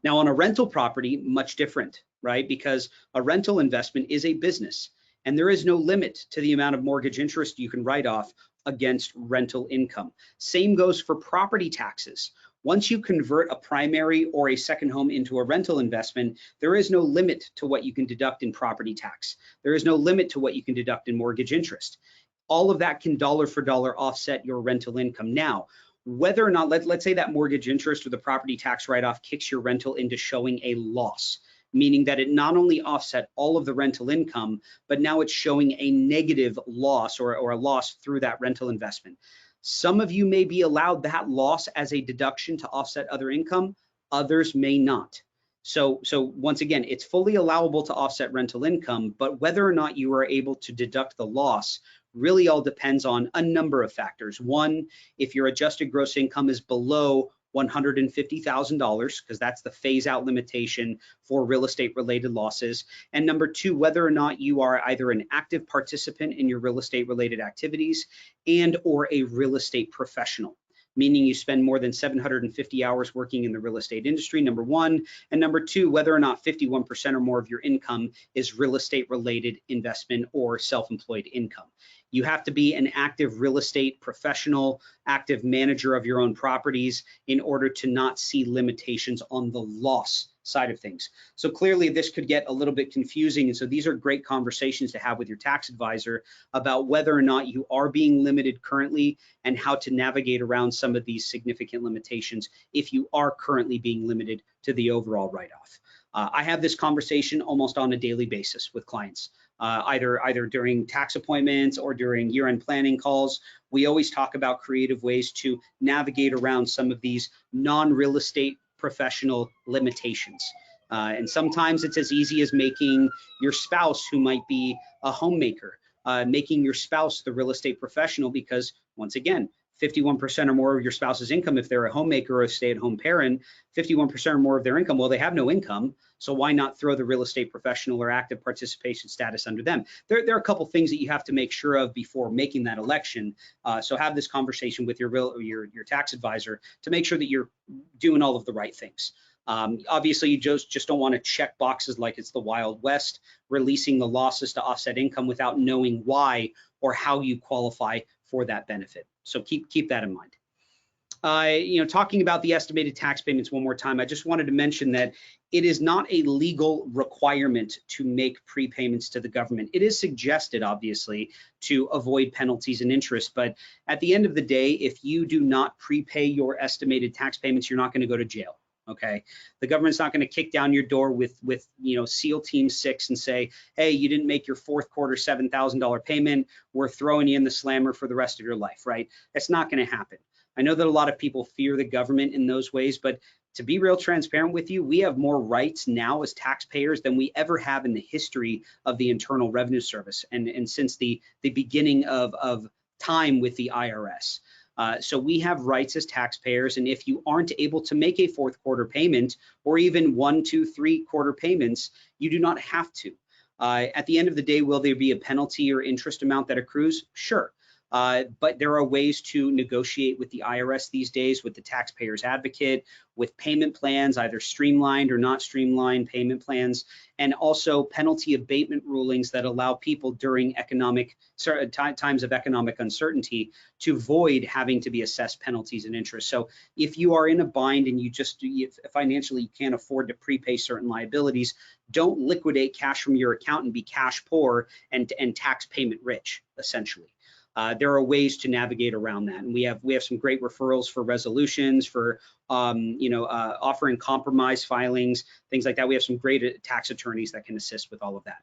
Now, on a rental property, much different, right? Because a rental investment is a business, and there is no limit to the amount of mortgage interest you can write off against rental income. Same goes for property taxes. Once you convert a primary or a second home into a rental investment, there is no limit to what you can deduct in property tax. There is no limit to what you can deduct in mortgage interest. All of that can dollar for dollar offset your rental income. Now, whether or not, let's say that mortgage interest or the property tax write-off kicks your rental into showing a loss, meaning that it not only offset all of the rental income, but now it's showing a negative loss or a loss through that rental investment. Some of you may be allowed that loss as a deduction to offset other income, others may not. So once again, it's fully allowable to offset rental income, but whether or not you are able to deduct the loss really all depends on a number of factors. One, if your adjusted gross income is below $150,000, because that's the phase out limitation for real estate related losses. And number two, whether or not you are either an active participant in your real estate related activities and or a real estate professional, meaning you spend more than 750 hours working in the real estate industry, number one. And number two, whether or not 51% or more of your income is real estate related investment or self-employed income. You have to be an active real estate professional, active manager of your own properties in order to not see limitations on the loss side of things. So clearly this could get a little bit confusing. And so these are great conversations to have with your tax advisor about whether or not you are being limited currently and how to navigate around some of these significant limitations if you are currently being limited to the overall write-off. I have this conversation almost on a daily basis with clients. Either during tax appointments or during year-end planning calls. We always talk about creative ways to navigate around some of these non-real estate professional limitations. And sometimes it's as easy as making your spouse, who might be a homemaker, making your spouse the real estate professional, because once again, 51% or more of your spouse's income, if they're a homemaker or a stay-at-home parent, 51% or more of their income, well, they have no income, so why not throw the real estate professional or active participation status under them? There are a couple things that you have to make sure of before making that election. So have this conversation with your tax advisor to make sure that you're doing all of the right things. Obviously, you just don't want to check boxes like it's the Wild West, releasing the losses to offset income without knowing why or how you qualify for that benefit. So keep that in mind. Talking about the estimated tax payments one more time, I just wanted to mention that it is not a legal requirement to make prepayments to the government. It is suggested, obviously, to avoid penalties and interest. But at the end of the day, if you do not prepay your estimated tax payments, you're not going to go to jail. Okay, the government's not going to kick down your door with SEAL Team 6 and say, hey, you didn't make your fourth quarter $7,000 payment, we're throwing you in the slammer for the rest of your life, right? That's not going to happen. I know that a lot of people fear the government in those ways, but to be real transparent with you, we have more rights now as taxpayers than we ever have in the history of the Internal Revenue Service and since the beginning of time with the IRS. So we have rights as taxpayers, and if you aren't able to make a fourth quarter payment or even 1, 2, 3 quarter payments, you do not have to. At the end of the day, will there be a penalty or interest amount that accrues? Sure. But there are ways to negotiate with the IRS these days, with the taxpayer's advocate, with payment plans, either streamlined or not streamlined payment plans, and also penalty abatement rulings that allow people during times of economic uncertainty to avoid having to be assessed penalties and interest. So if you are in a bind and you financially can't afford to prepay certain liabilities, don't liquidate cash from your account and be cash poor and tax payment rich, essentially. There are ways to navigate around that, and we have some great referrals for resolutions, for offering compromise filings, things like that. We have some great tax attorneys that can assist with all of that.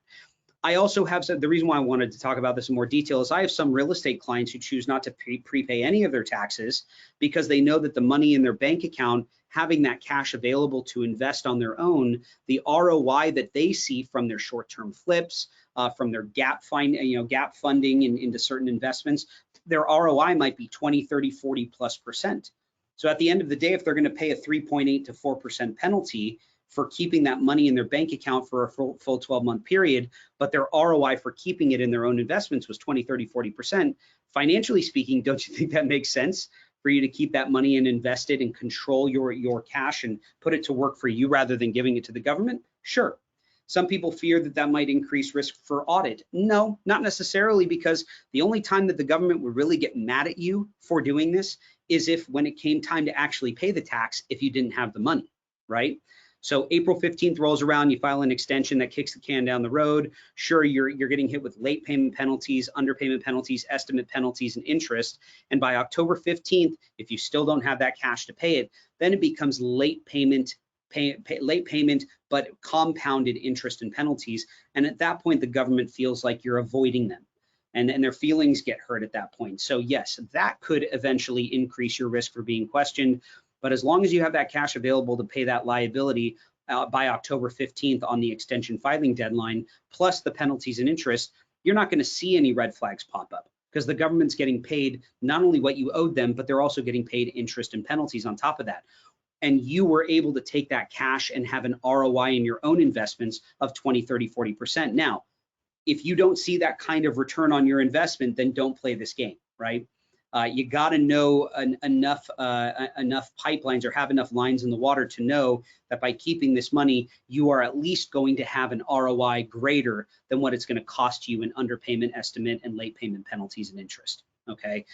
I also have the reason why I wanted to talk about this in more detail is I have some real estate clients who choose not to prepay any of their taxes because they know that the money in their bank account, having that cash available to invest on their own, the ROI that they see from their short-term flips, from their gap funding into certain investments, their ROI might be 20, 30, 40+%. So at the end of the day, if they're going to pay a 3.8 to 4% penalty for keeping that money in their bank account for a full 12-month period, but their ROI for keeping it in their own investments was 20, 30, 40%, financially speaking, don't you think that makes sense for you to keep that money and invest it and control your cash and put it to work for you rather than giving it to the government? Sure. Some people fear that might increase risk for audit. No, not necessarily, because the only time that the government would really get mad at you for doing this is if when it came time to actually pay the tax, if you didn't have the money, right? So April 15th rolls around, you file an extension that kicks the can down the road. Sure, you're getting hit with late payment penalties, underpayment penalties, estimate penalties, and interest. And by October 15th, if you still don't have that cash to pay it, then it becomes late payment, but compounded interest and penalties. And at that point, the government feels like you're avoiding them. And their feelings get hurt at that point. So yes, that could eventually increase your risk for being questioned. But as long as you have that cash available to pay that liability by October 15th on the extension filing deadline, plus the penalties and interest, you're not going to see any red flags pop up because the government's getting paid not only what you owed them, but they're also getting paid interest and penalties on top of that. And you were able to take that cash and have an ROI in your own investments of 20, 30, 40%. Now, if you don't see that kind of return on your investment, then don't play this game, right? You got to know enough pipelines or have enough lines in the water to know that by keeping this money, you are at least going to have an ROI greater than what it's going to cost you in underpayment estimate and late payment penalties and interest. Okay,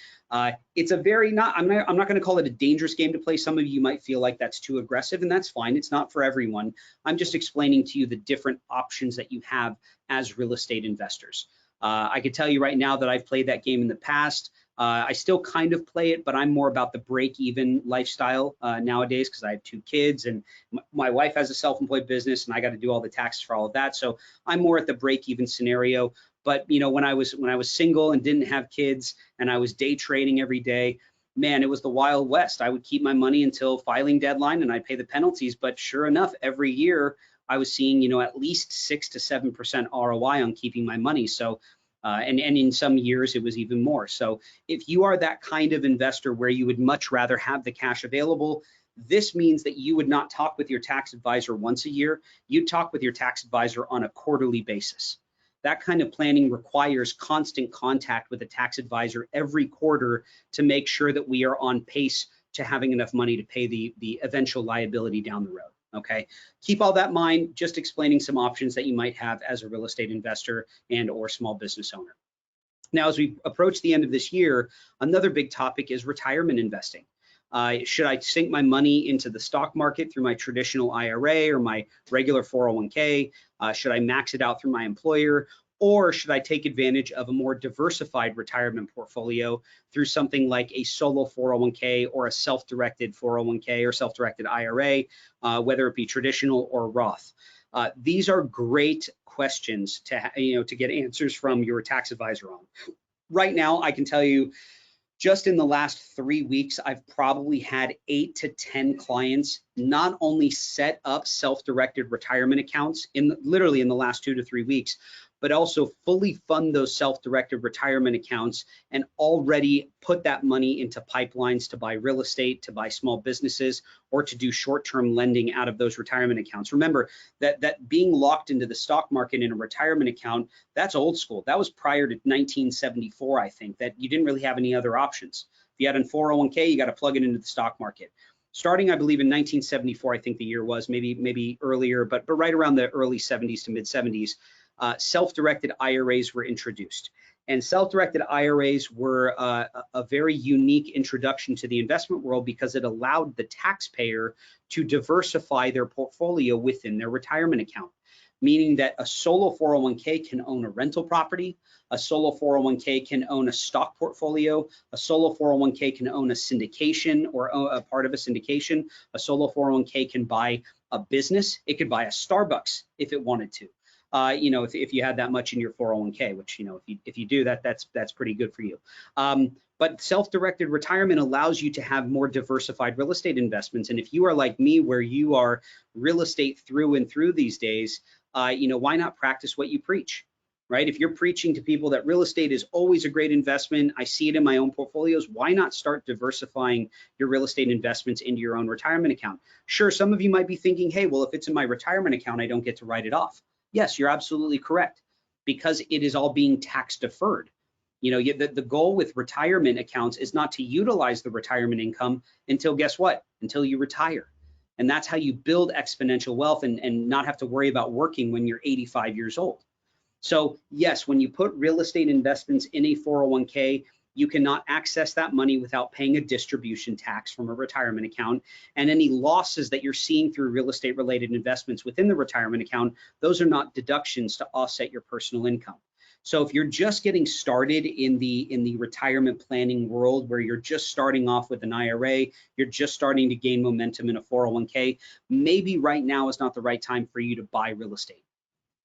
it's a very I'm not going to call it a dangerous game to play. Some of you might feel like that's too aggressive, and that's fine. It's not for everyone. I'm just explaining to you the different options that you have as real estate investors. I can tell you right now that I've played that game in the past. I still kind of play it, but I'm more about the break-even lifestyle nowadays because I have 2 kids and my wife has a self-employed business and I got to do all the taxes for all of that. So I'm more at the break-even scenario. But when I was single and didn't have kids and I was day trading every day, man, it was the Wild West. I would keep my money until filing deadline and I'd pay the penalties. But sure enough, every year I was seeing at least 6 to 7% ROI on keeping my money. So And in some years it was even more. So if you are that kind of investor where you would much rather have the cash available, this means that you would not talk with your tax advisor once a year. You talk with your tax advisor on a quarterly basis. That kind of planning requires constant contact with a tax advisor every quarter to make sure that we are on pace to having enough money to pay the eventual liability down the road. Okay, keep all that in mind, just explaining some options that you might have as a real estate investor and or small business owner. Now, as we approach the end of this year, another big topic is retirement investing. Should I sink my money into the stock market through my traditional IRA or my regular 401k? Should I max it out through my employer? Or should I take advantage of a more diversified retirement portfolio through something like a solo 401k or a self-directed 401k or self-directed IRA, whether it be traditional or Roth? These are great questions to get answers from your tax advisor on. Right now, I can tell you, just in the last 3 weeks, I've probably had 8 to 10 clients not only set up self-directed retirement accounts literally in the last 2 to 3 weeks, but also fully fund those self-directed retirement accounts and already put that money into pipelines to buy real estate, to buy small businesses, or to do short-term lending out of those retirement accounts. Remember that being locked into the stock market in a retirement account, that's old school. That was prior to 1974, I think, that you didn't really have any other options. If you had a 401k, you got to plug it into the stock market. Starting, I believe, in 1974, I think the year was, maybe earlier, but right around the early 70s to mid 70s, self-directed IRAs were introduced. And self-directed IRAs were a very unique introduction to the investment world because it allowed the taxpayer to diversify their portfolio within their retirement account, meaning that a solo 401k can own a rental property, a solo 401k can own a stock portfolio, a solo 401k can own a syndication or a part of a syndication, a solo 401k can buy a business, it could buy a Starbucks if it wanted to. If you had that much in your 401k, which, if you do that, that's pretty good for you. But self-directed retirement allows you to have more diversified real estate investments. And if you are like me, where you are real estate through and through these days, why not practice what you preach, right? If you're preaching to people that real estate is always a great investment, I see it in my own portfolios, why not start diversifying your real estate investments into your own retirement account? Sure, some of you might be thinking, hey, well, if it's in my retirement account, I don't get to write it off. Yes, you're absolutely correct, because it is all being tax deferred. The goal with retirement accounts is not to utilize the retirement income until, guess what? Until you retire. And that's how you build exponential wealth and not have to worry about working when you're 85 years old. So yes, when you put real estate investments in a 401k, you cannot access that money without paying a distribution tax from a retirement account. And any losses that you're seeing through real estate related investments within the retirement account, those are not deductions to offset your personal income. So if you're just getting started in the retirement planning world, where you're just starting off with an IRA, you're just starting to gain momentum in a 401k, maybe right now is not the right time for you to buy real estate.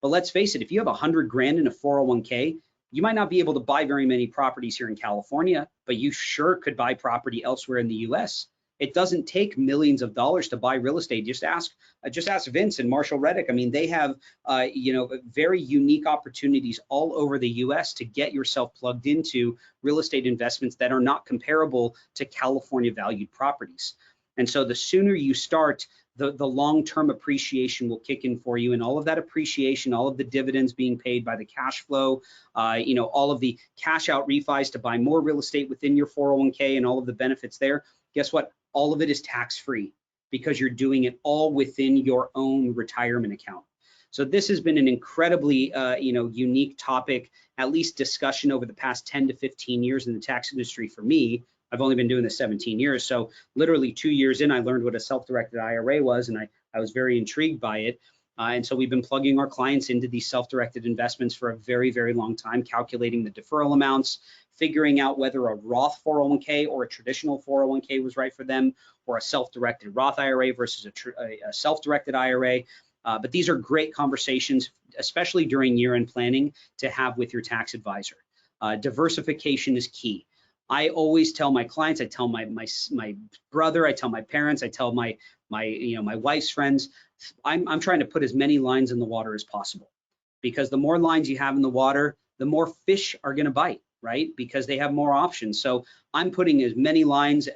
But let's face it, if you have 100 grand in a 401k, you might not be able to buy very many properties here in California, but you sure could buy property elsewhere in the US. It doesn't take millions of dollars to buy real estate. Just ask Vince and Marshall Reddick. I mean, they have very unique opportunities all over the US to get yourself plugged into real estate investments that are not comparable to California valued properties. And so the sooner you start, the long-term appreciation will kick in for you, and all of that appreciation, all of the dividends being paid by the cash flow, all of the cash out refis to buy more real estate within your 401k and all of the benefits there, guess what? All of it is tax-free because you're doing it all within your own retirement account. So this has been an incredibly unique topic, at least discussion over the past 10 to 15 years in the tax industry for me. I've only been doing this 17 years. So literally 2 years in, I learned what a self-directed IRA was, and I was very intrigued by it. And so we've been plugging our clients into these self-directed investments for a very, very long time, calculating the deferral amounts, figuring out whether a Roth 401k or a traditional 401k was right for them, or a self-directed Roth IRA versus a self-directed IRA. But these are great conversations, especially during year-end planning, to have with your tax advisor. Diversification is key. I always tell my clients, I tell my brother, I tell my parents, I tell my wife's friends, I'm trying to put as many lines in the water as possible, because the more lines you have in the water, the more fish are going to bite, right? Because they have more options. So I'm putting as many lines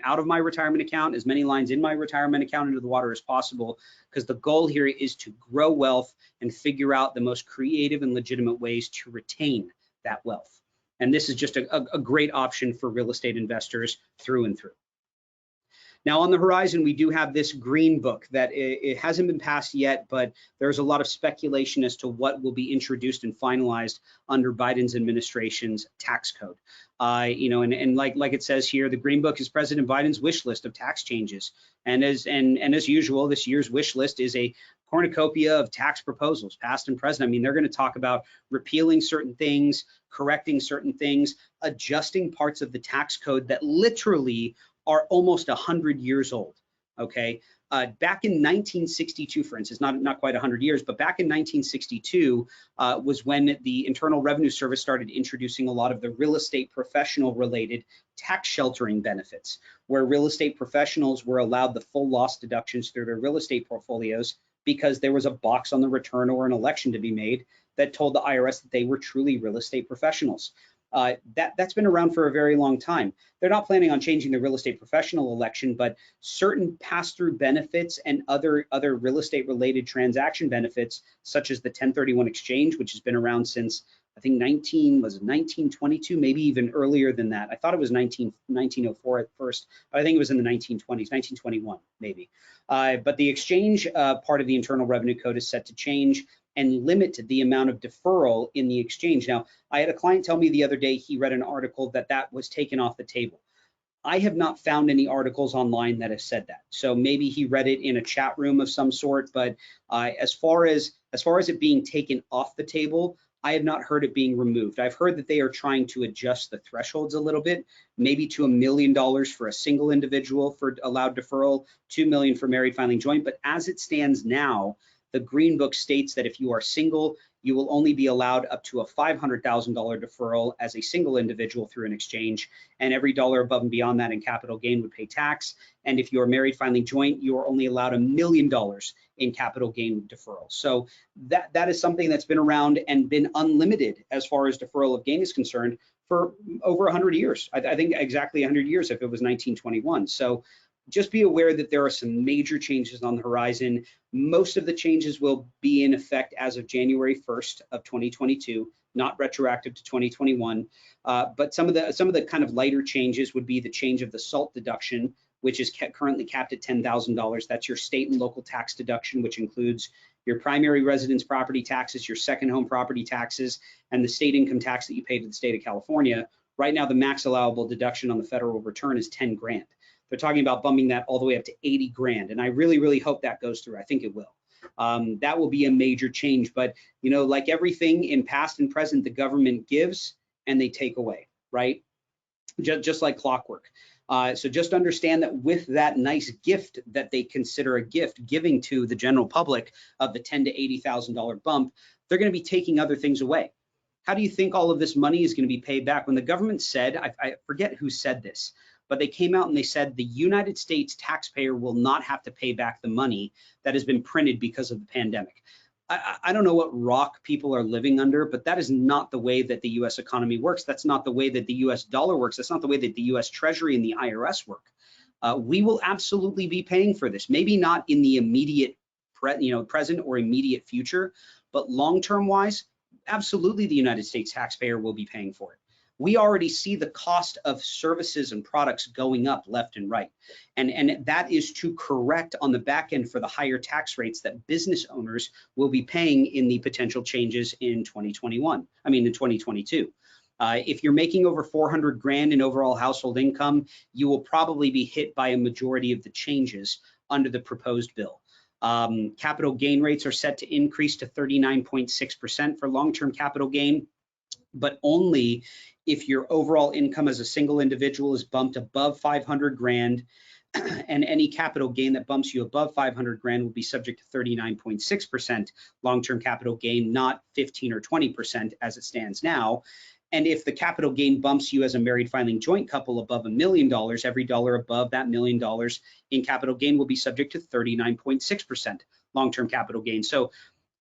out of my retirement account, as many lines in my retirement account into the water as possible, because the goal here is to grow wealth and figure out the most creative and legitimate ways to retain that wealth. And this is just a great option for real estate investors through and through. Now on the horizon, we do have this green book that it hasn't been passed yet, but there's a lot of speculation as to what will be introduced and finalized under Biden's administration's tax code. You know, and like it says here, the green book is President Biden's wish list of tax changes. And as usual, this year's wish list is a cornucopia of tax proposals, past and present. I mean, they're going to talk about repealing certain things, correcting certain things, adjusting parts of the tax code that literally are almost 100 years old. Okay, back in 1962, for instance, not quite 100 years, but back in 1962 was when the Internal Revenue Service started introducing a lot of the real estate professional related tax sheltering benefits, where real estate professionals were allowed the full loss deductions through their real estate portfolios because there was a box on the return or an election to be made that told the IRS that they were truly real estate professionals. That's been around for a very long time. They're not planning on changing the real estate professional election, but certain pass-through benefits and other real estate related transaction benefits, such as the 1031 exchange, which has been around since I think 1922, maybe even earlier than that. I thought it was 1904 at first, but I think it was in the 1920s, 1921 maybe. But the exchange part of the Internal Revenue Code is set to change and limit the amount of deferral in the exchange. Now, I had a client tell me the other day he read an article that was taken off the table. I have not found any articles online that have said that. So maybe he read it in a chat room of some sort, but as far as it being taken off the table, I have not heard it being removed. I've heard that they are trying to adjust the thresholds a little bit, maybe to $1 million for a single individual for allowed deferral, $2 million for married filing joint. But as it stands now, the Green Book states that if you are single, you will only be allowed up to a $500,000 deferral as a single individual through an exchange, and every dollar above and beyond that in capital gain would pay tax. And if you are married filing joint, you are only allowed $1 million in capital gain deferral. So that is something that's been around and been unlimited as far as deferral of gain is concerned for over 100 years. I think exactly 100 years if it was 1921. So just be aware that there are some major changes on the horizon. Most of the changes will be in effect as of January 1st of 2022, not retroactive to 2021. But some of the kind of lighter changes would be the change of the SALT deduction, which is currently capped at $10,000. That's your state and local tax deduction, which includes your primary residence property taxes, your second home property taxes, and the state income tax that you pay to the state of California. Right now, the max allowable deduction on the federal return is 10 grand. They're talking about bumping that all the way up to 80 grand. And I really, really hope that goes through. I think it will. That will be a major change. But, you know, like everything in past and present, the government gives and they take away, right? Just like clockwork. So just understand that with that nice gift that they consider a gift, giving to the general public of the $10,000 to $80,000 bump, they're going to be taking other things away. How do you think all of this money is going to be paid back? When the government said, I forget who said this, but they came out and they said the United States taxpayer will not have to pay back the money that has been printed because of the pandemic. I don't know what rock people are living under, but that is not the way that the US economy works. That's not the way that the US dollar works. That's not the way that the US Treasury and the IRS work. We will absolutely be paying for this, maybe not in the immediate present or immediate future, but long-term wise, absolutely the United States taxpayer will be paying for it. We already see the cost of services and products going up left and right. And that is to correct on the back end for the higher tax rates that business owners will be paying in the potential changes in 2022. If you're making over 400 grand in overall household income, you will probably be hit by a majority of the changes under the proposed bill. Capital gain rates are set to increase to 39.6% for long-term capital gain, but only if your overall income as a single individual is bumped above 500 grand, and any capital gain that bumps you above 500 grand will be subject to 39.6% long-term capital gain, not 15 or 20% as it stands now. And if the capital gain bumps you as a married filing joint couple above $1 million, every dollar above that $1 million in capital gain will be subject to 39.6% long-term capital gain. So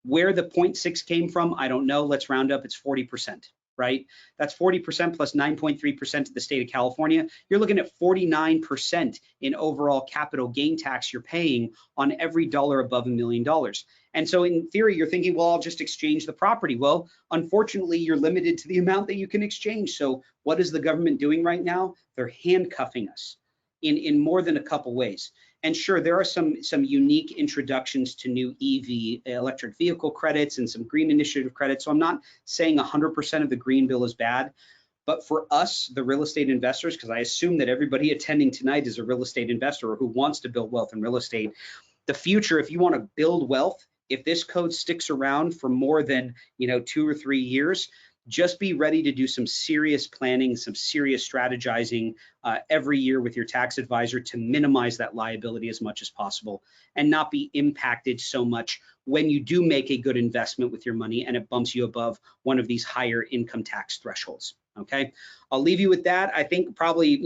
Where the 0.6 came from, I don't know. Let's round up, it's 40%, right? That's 40% plus 9.3% to the state of California. You're looking at 49% in overall capital gain tax you're paying on every dollar above $1 million. And so in theory, you're thinking, well, I'll just exchange the property. Well, unfortunately, you're limited to the amount that you can exchange. So what is the government doing right now? They're handcuffing us in more than a couple ways. And sure, there are some unique introductions to new EV, electric vehicle credits, and some green initiative credits. So I'm not saying 100% of the green bill is bad, but for us, the real estate investors, because I assume that everybody attending tonight is a real estate investor or who wants to build wealth in real estate, the future, if you want to build wealth, if this code sticks around for more than 2 or 3 years, just be ready to do some serious planning, some serious strategizing every year with your tax advisor to minimize that liability as much as possible and not be impacted so much when you do make a good investment with your money and it bumps you above one of these higher income tax thresholds. Okay, I'll leave you with that. I think probably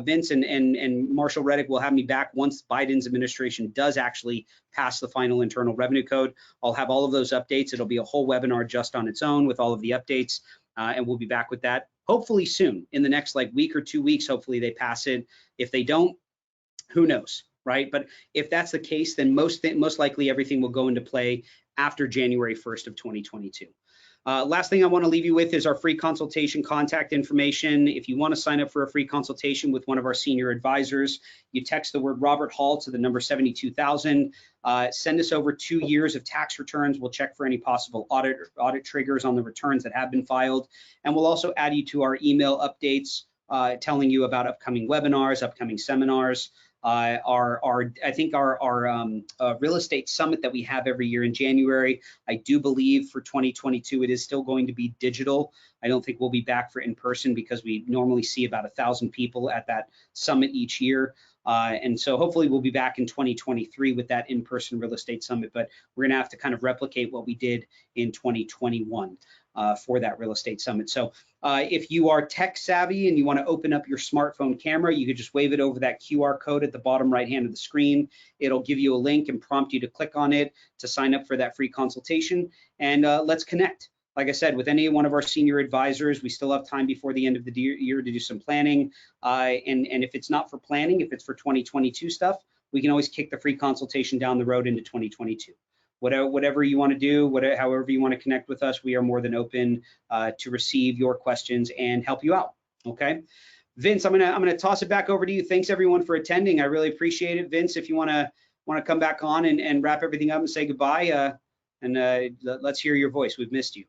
Vince and Marshall Reddick will have me back once Biden's administration does actually pass the final Internal Revenue Code. I'll have all of those updates. It'll be a whole webinar just on its own with all of the updates, and we'll be back with that hopefully soon, in the next week or 2 weeks. Hopefully they pass it. If they don't, who knows, right? But if that's the case, then most likely everything will go into play after January 1st of 2022. Last thing I want to leave you with is our free consultation contact information. If you want to sign up for a free consultation with one of our senior advisors, you text the word Robert Hall to the number 72,000. Send us over 2 years of tax returns. We'll check for any possible audit triggers on the returns that have been filed. And we'll also add you to our email updates telling you about upcoming webinars, upcoming seminars. I think our real estate summit that we have every year in January, I do believe for 2022, it is still going to be digital. I don't think we'll be back for in-person because we normally see about 1,000 people at that summit each year. And so hopefully we'll be back in 2023 with that in-person real estate summit, but we're gonna have to kind of replicate what we did in 2021 for that real estate summit. So if you are tech savvy and you wanna open up your smartphone camera, you could just wave it over that QR code at the bottom right hand of the screen. It'll give you a link and prompt you to click on it to sign up for that free consultation, and let's connect. Like I said, with any one of our senior advisors, we still have time before the end of the year to do some planning. And if it's not for planning, if it's for 2022 stuff, we can always kick the free consultation down the road into 2022. Whatever you want to do, however you want to connect with us, we are more than open to receive your questions and help you out. Okay, Vince, I'm gonna toss it back over to you. Thanks everyone for attending. I really appreciate it. Vince, if you want to come back on and wrap everything up and say goodbye, and let's hear your voice. We've missed you.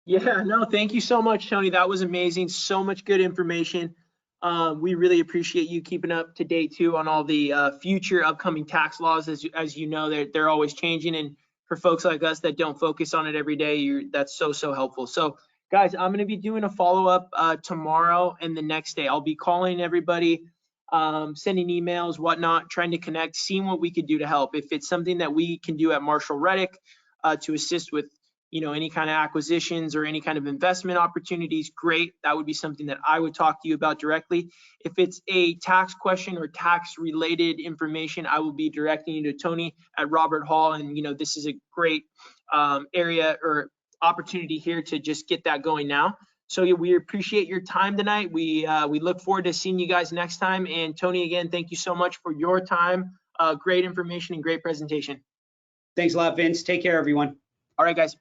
Yeah, no, thank you so much, Tony. That was amazing. So much good information. We really appreciate you keeping up to date too on all the future upcoming tax laws. As you know, they're always changing, and for folks like us that don't focus on it every day, that's so helpful. So guys, I'm going to be doing a follow-up tomorrow and the next day. I'll be calling everybody, sending emails, whatnot, trying to connect, seeing what we could do to help. If it's something that we can do at Marshall Reddick to assist with any kind of acquisitions or any kind of investment opportunities, great. That would be something that I would talk to you about directly. If it's a tax question or tax related information, I will be directing you to Tony at Robert Hall. And this is a great area or opportunity here to just get that going now. So yeah, we appreciate your time tonight. We look forward to seeing you guys next time. And Tony, again, thank you so much for your time. Great information and great presentation. Thanks a lot, Vince. Take care, everyone. All right, guys.